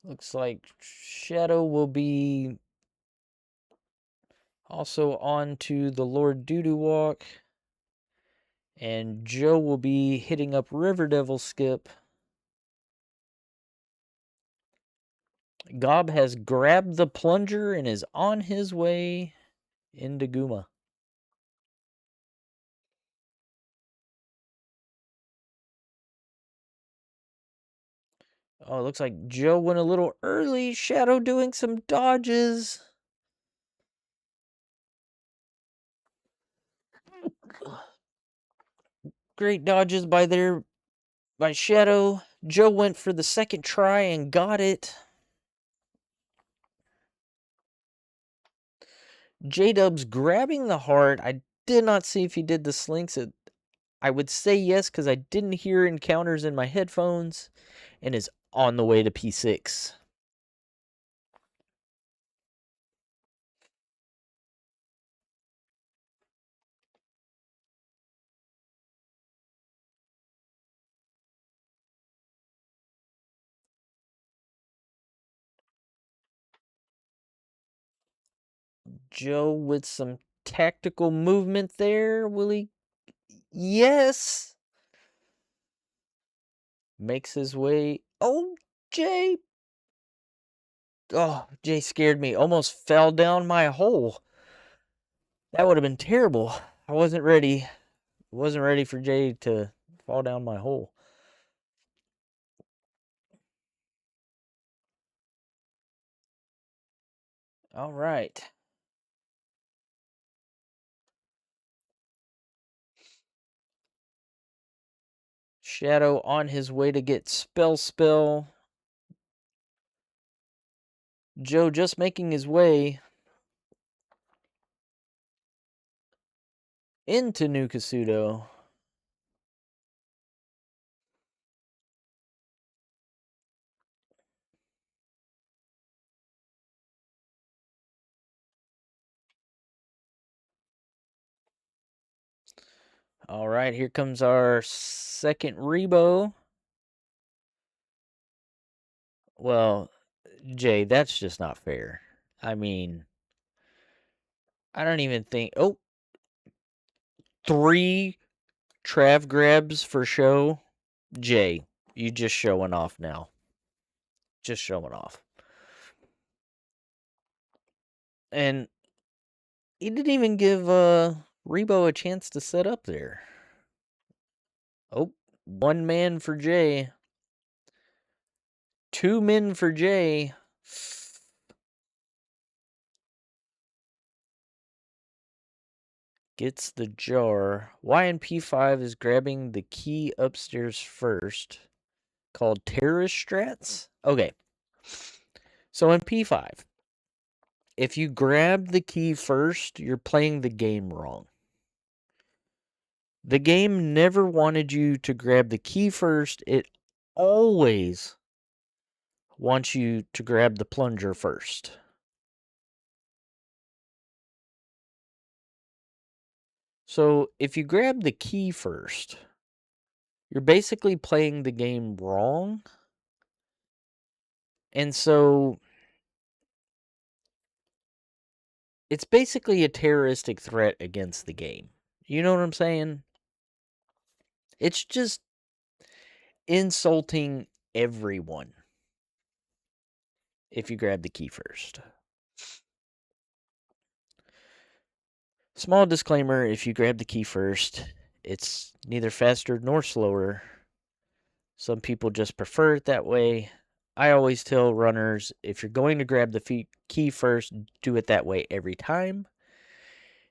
Looks like Shadow will be also on to the Lord Doodoo Walk. And Joe will be hitting up River Devil skip. Gob has grabbed the plunger and is on his way into Guma. Oh, it looks like Joe went a little early. Shadow doing some dodges. Great dodges by Shadow. Joe went for the second try and got it. J-Dub's grabbing the heart. I did not see if he did the slinks. I would say yes because I didn't hear encounters in my headphones and is on the way to P6. Joe with some tactical movement there. Will he? Yes. Makes his way. Oh, Jay. Oh, Jay scared me. Almost fell down my hole. That would have been terrible. I wasn't ready. Wasn't ready for Jay to fall down my hole. All right. Shadow on his way to get Spell. Joe just making his way into New Kasuto. All right, here comes our second Rebo. Well, Jay, that's just not fair. I mean, I don't even think. Oh, 3 Trav grabs for show. Jay, you just showing off now. Just showing off. And he didn't even give Rebo a chance to set up there. Oh, 1 man for Jay. 2 men for Jay. Gets the jar. YNP5 is grabbing the key upstairs first. Called terrorist strats? Okay. So in P5, if you grab the key first, you're playing the game wrong. The game never wanted you to grab the key first. It always wants you to grab the plunger first. So if you grab the key first, you're basically playing the game wrong. And so it's basically a terroristic threat against the game. You know what I'm saying? It's just insulting everyone if you grab the key first. Small disclaimer, if you grab the key first, It's neither faster nor slower. Some people just prefer it that way. I always tell runners, if you're going to grab the key first, do it that way every time.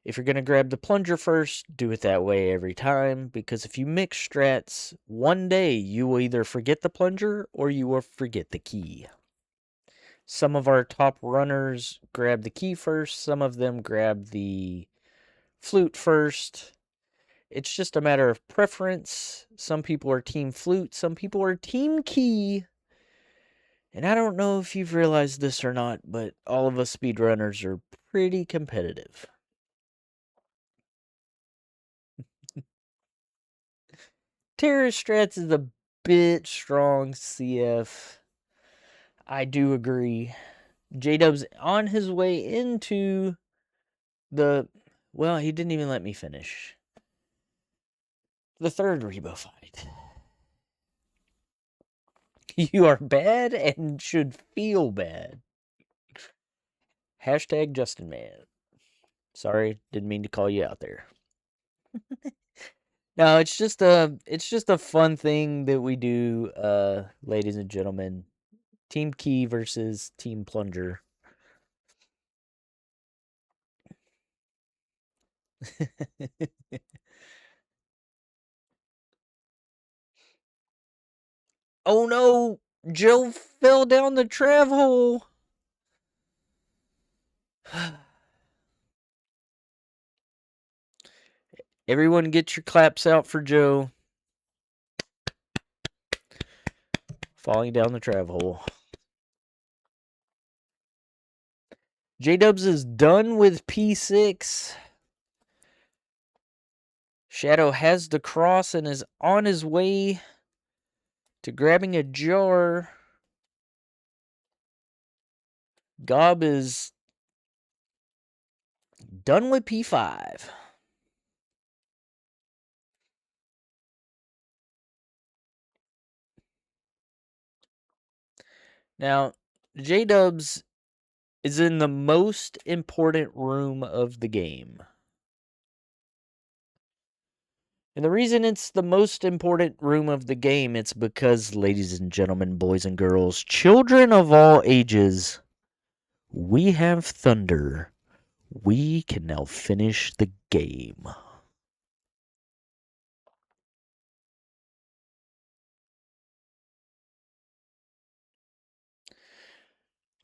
If you're going to grab the plunger first, do it that way every time, because if you mix strats, one day you will either forget the plunger or you will forget the key. Some of our top runners grab the key first, some of them grab the flute first. It's just a matter of preference. Some people are team flute, some people are team key. And I don't know if you've realized this or not, but all of us speedrunners are pretty competitive. Terror Strats is a bit strong CF. I do agree. J-Dub's on his way into the... Well, he didn't even let me finish. The third Rebo fight. You are bad and should feel bad. Hashtag Justin Man. Sorry, didn't mean to call you out there. No, it's just a fun thing that we do, ladies and gentlemen. Team Key versus Team Plunger. Oh no! Joe fell down the trav hole! Everyone get your claps out for Joe. Falling down the trav hole. J-Dubs is done with P6. Shadow has the cross and is on his way to grabbing a jar. Gob is done with P5. Now, J-Dubs is in the most important room of the game. And the reason it's the most important room of the game, it's because, ladies and gentlemen, boys and girls, children of all ages, we have thunder. We can now finish the game.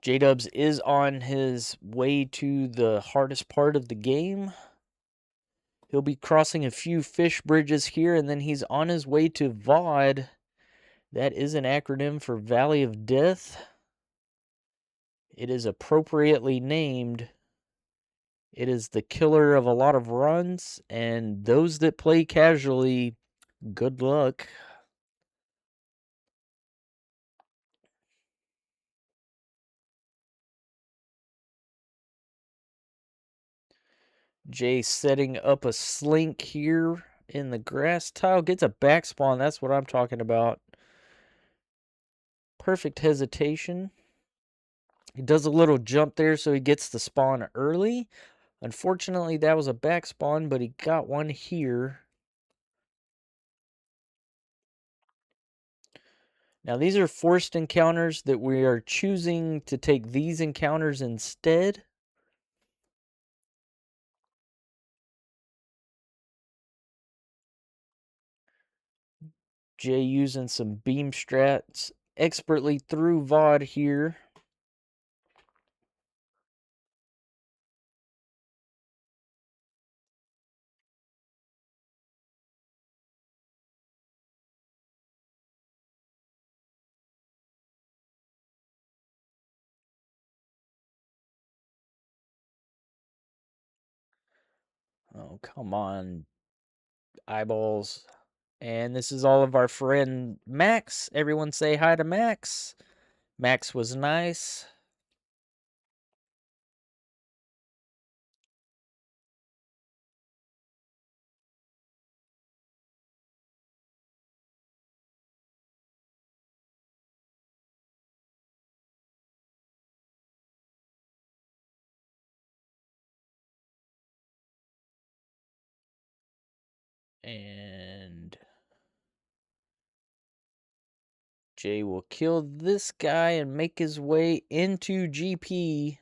J-Dubs is on his way to the hardest part of the game. He'll be crossing a few fish bridges here, and then he's on his way to VOD. That is an acronym for Valley of Death. It is appropriately named. It is the killer of a lot of runs, and those that play casually, good luck. Jay setting up a slink here in the grass tile. Gets a back spawn. That's what I'm talking about. Perfect hesitation. He does a little jump there so he gets the spawn early. Unfortunately, that was a back spawn, but he got one here. Now, these are forced encounters that we are choosing to take these encounters instead. Jay using some beam strats expertly through VOD here. Oh, come on, eyeballs. And this is all of our friend Max. Everyone say hi to Max. Max was nice. And Jay will kill this guy and make his way into GP.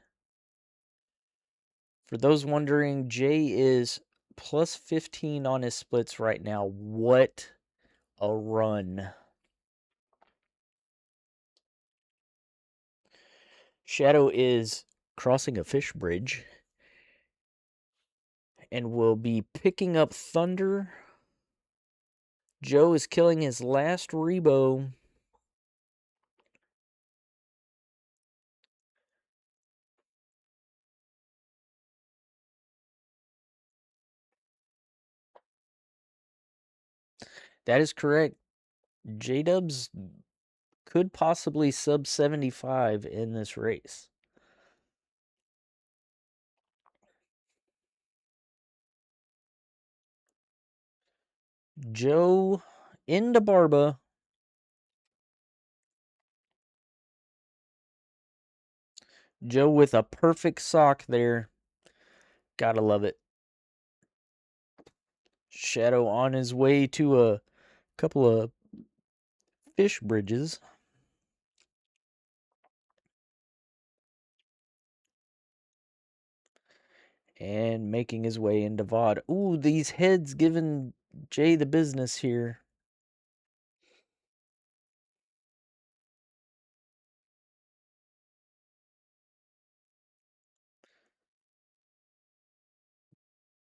For those wondering, Jay is plus 15 on his splits right now. What a run. Shadow is crossing a fish bridge and will be picking up Thunder. Joe is killing his last Rebo. That is correct. J-Dubs could possibly sub 75 in this race. Joe into Barba. Joe with a perfect sock there. Gotta love it. Shadow on his way to a couple of fish bridges. And making his way into VOD. Ooh, these heads giving Jay the business here.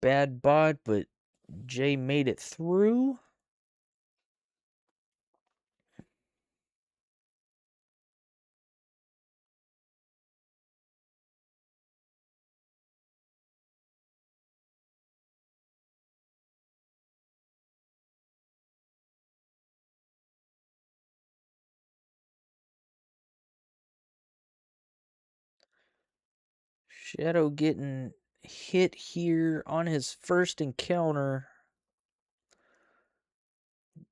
Bad bot, but Jay made it through. Shadow getting hit here on his first encounter.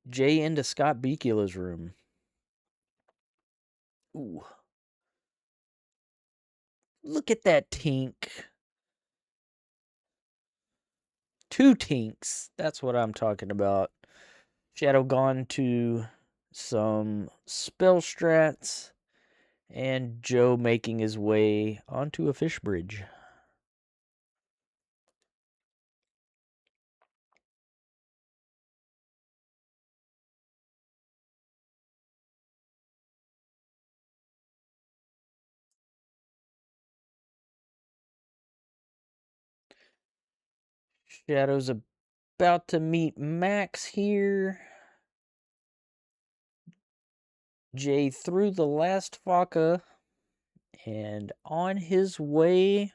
Jay into Scott Bicula's room. Ooh. Look at that tink. 2 tinks. That's what I'm talking about. Shadow gone to some spell strats. And Joe making his way onto a fish bridge. Shadow's about to meet Max here. Jay threw the last Vodka and on his way.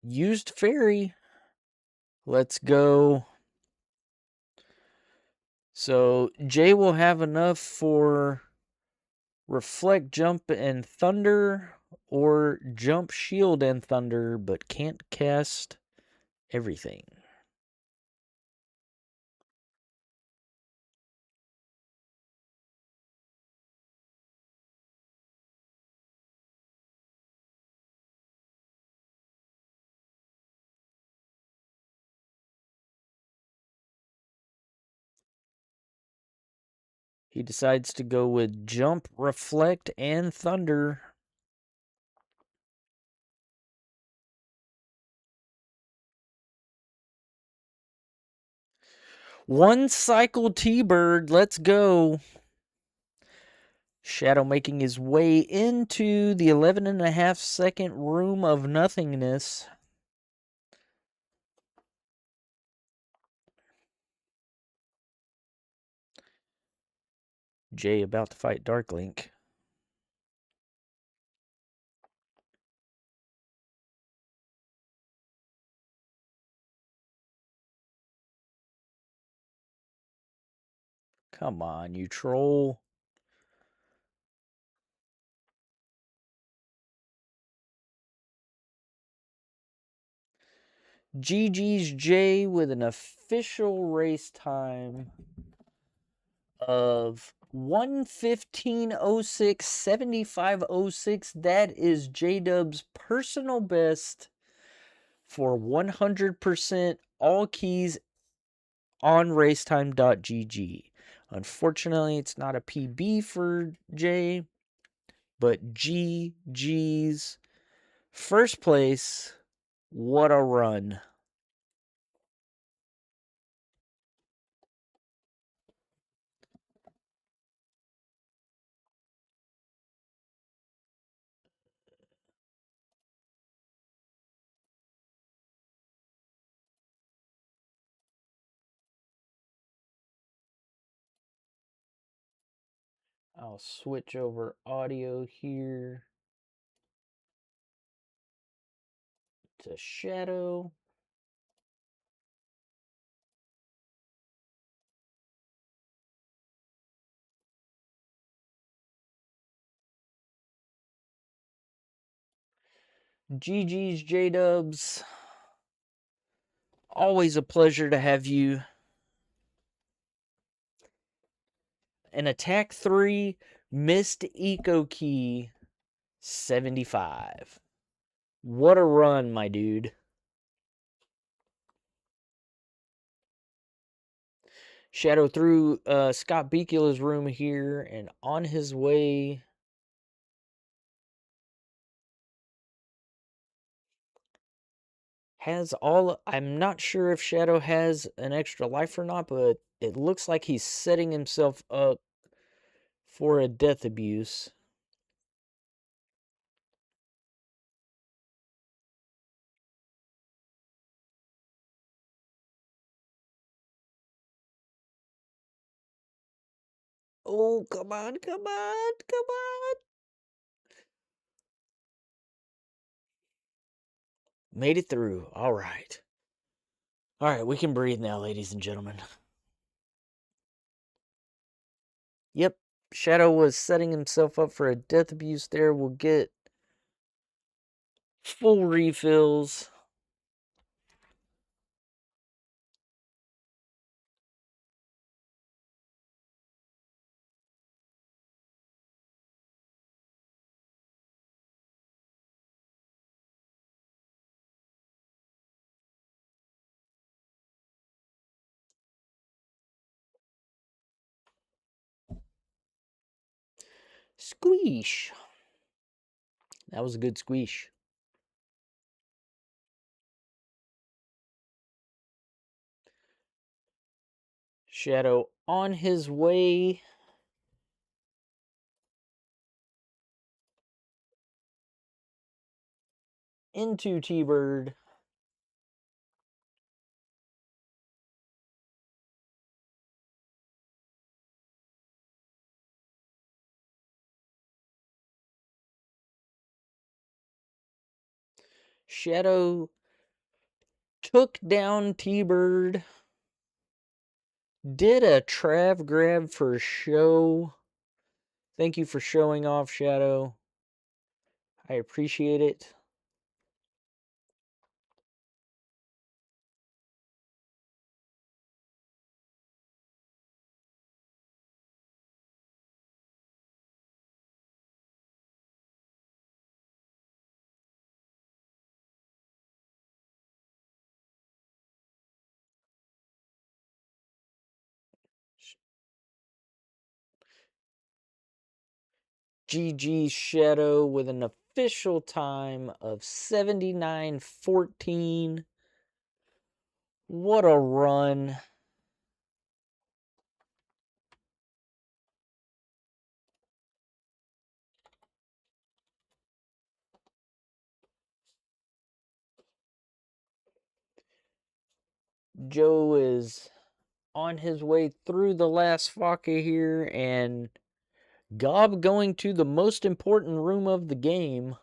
Used Fairy. Let's go. So Jay will have enough for Reflect, Jump, and Thunder, or Jump, Shield, and Thunder, but can't cast everything. He decides to go with Jump, Reflect, and Thunder. One cycle T-Bird. Let's go. Shadow making his way into the 11.5 second room of nothingness. Jay about to fight Darklink. Come on, you troll. GG's Jay with an official race time of 115.06, 75.06. That is J Dub's personal best for 100% all keys on racetime.gg. Unfortunately, it's not a PB for Jay, but GG's first place. What a run. I'll switch over audio here to Shadow. GG's J Dubs. Always a pleasure to have you. An attack 3 missed eco key 75. What a run, my dude. Shadow through Scott Bekula's room here and on his way. I'm not sure if Shadow has an extra life or not, but it looks like he's setting himself up for a death abuse. Oh, come on, come on, come on. Made it through. All right. All right, we can breathe now, ladies and gentlemen. Yep, Shadow was setting himself up for a death abuse there. We'll get full refills. Squeesh. That was a good squeesh. Shadow on his way. Into T-Bird. Shadow took down T-Bird. Did a Trav grab for show. Thank you for showing off, Shadow. I appreciate it. GG Shadow with an official time of 79:14. What a run. Joe is on his way through the last Faka here, and Gob going to the most important room of the game.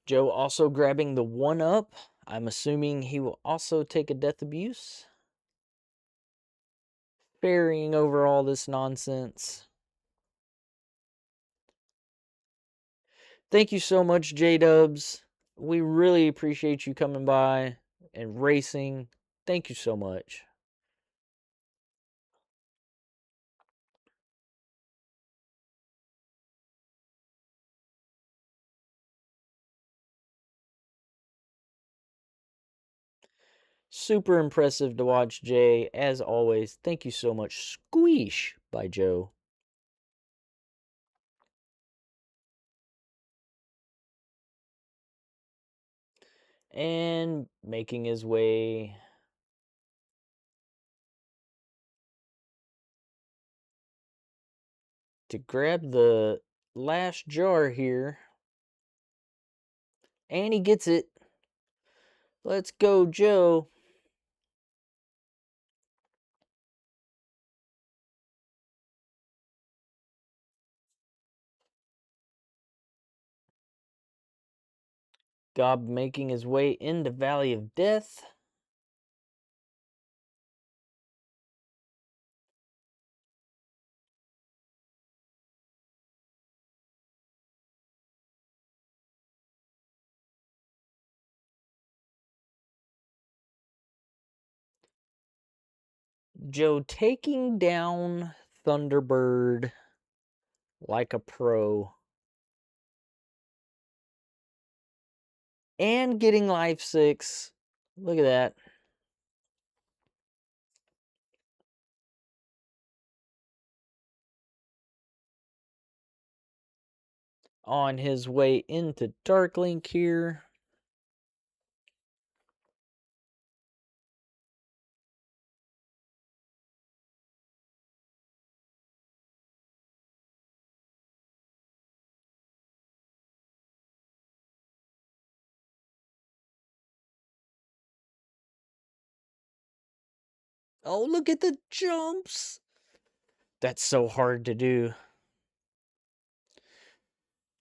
Joe also grabbing the 1-up. I'm assuming he will also take a death abuse. Ferrying over all this nonsense. Thank you so much, J-Dubs. We really appreciate you coming by and racing. Thank you so much. Super impressive to watch, Jay. As always, thank you so much. Squeesh by Joe. And making his way to grab the last jar here. And he gets it. Let's go, Joe. Gob making his way into Valley of Death. Joe taking down Thunderbird like a pro. And getting life 6. Look at that. On his way into Darklink here. Oh, look at the jumps. That's so hard to do.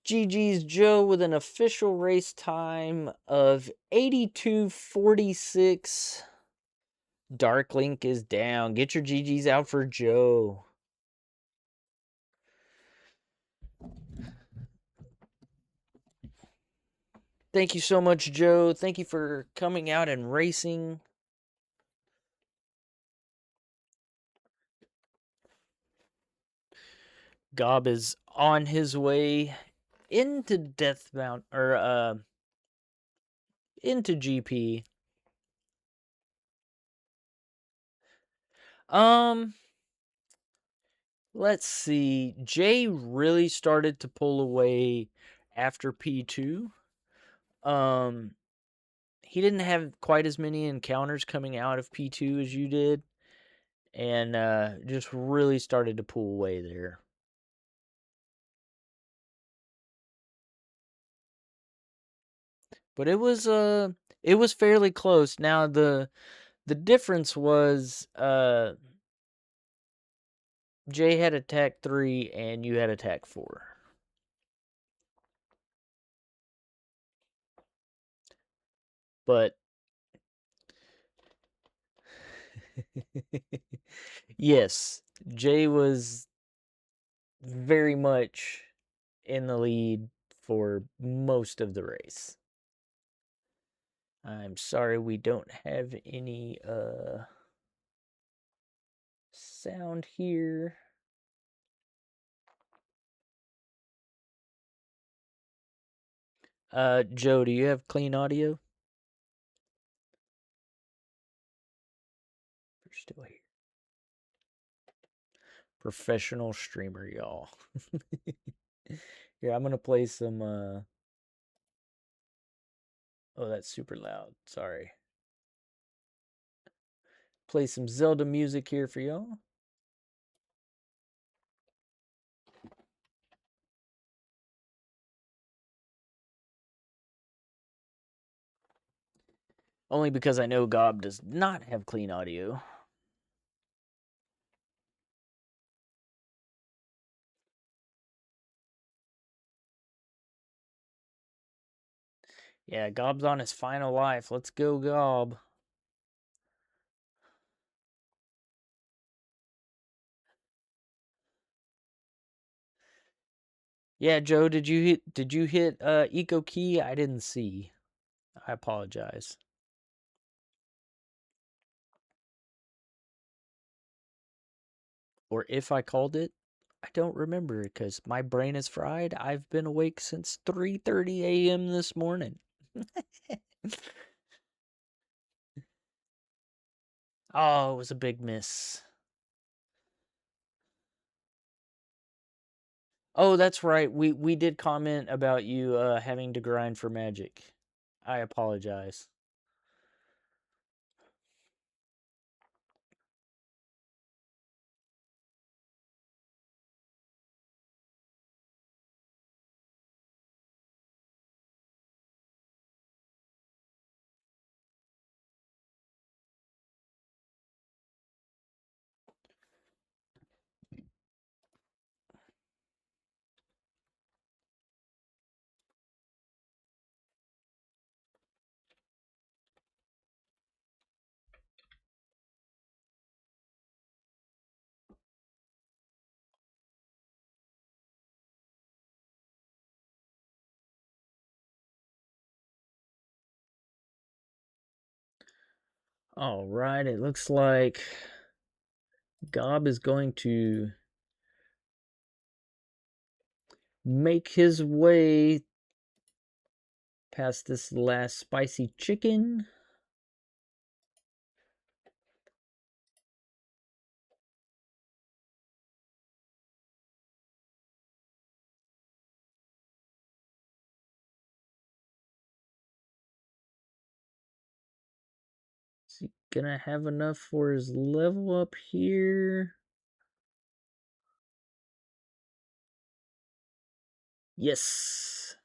GG's Joe with an official race time of 82:46. Darklink is down. Get your GG's out for Joe. Thank you so much, Joe. Thank you for coming out and racing. Gob is on his way into Deathmount or into GP. Let's see. Jay really started to pull away after P2. He didn't have quite as many encounters coming out of P2 as you did, and just really started to pull away there. But it was fairly close. Now the difference was Jay had attack 3 and you had attack 4. But yes, Jay was very much in the lead for most of the race. I'm sorry we don't have any sound here. Joe, do you have clean audio? You're still here. Professional streamer, y'all. Here, I'm gonna play some oh, that's super loud. Sorry. Play some Zelda music here for y'all. Only because I know Gob does not have clean audio. Yeah, Gob's on his final life. Let's go, Gob. Yeah, Joe, did you hit Eco Key? I didn't see. I apologize. Or if I called it, I don't remember because my brain is fried. I've been awake since 3:30 a.m. this morning. Oh, it was a big miss. Oh, that's right. We did comment about you having to grind for magic. I apologize. All right, it looks like Gob is going to make his way past this last spicy chicken. Is he gonna have enough for his level up here? Yes.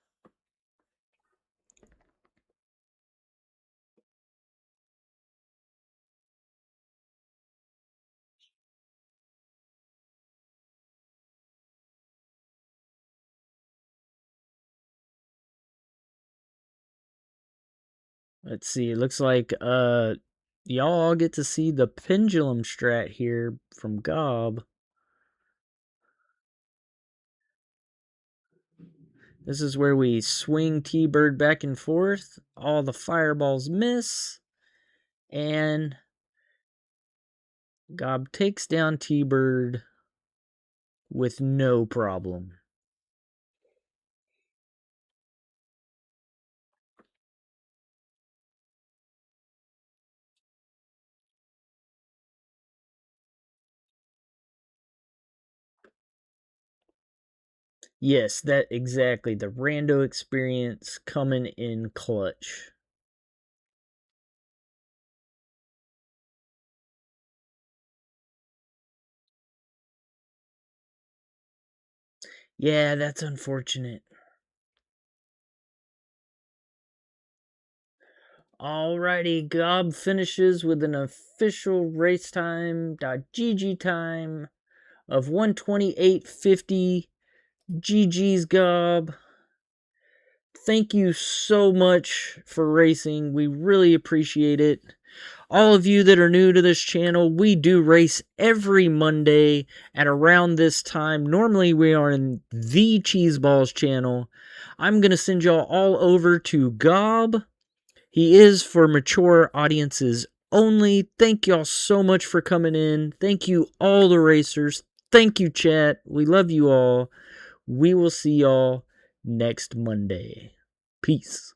Let's see. It looks like y'all all get to see the pendulum strat here from Gob. This is where we swing T-Bird back and forth. All the fireballs miss. And Gob takes down T-Bird with no problem. Yes, that exactly. The rando experience coming in clutch. Yeah, that's unfortunate. Alrighty, Gob finishes with an official racetime.gg time of 128.50. GG's, Gob. Thank you so much for racing. We really appreciate it. All of you that are new to this channel, we do race every Monday at around this time. Normally, we are in the Cheeseballs channel. I'm going to send y'all all over to Gob. He is for mature audiences only. Thank y'all so much for coming in. Thank you, all the racers. Thank you, chat. We love you all. We will see y'all next Monday. Peace.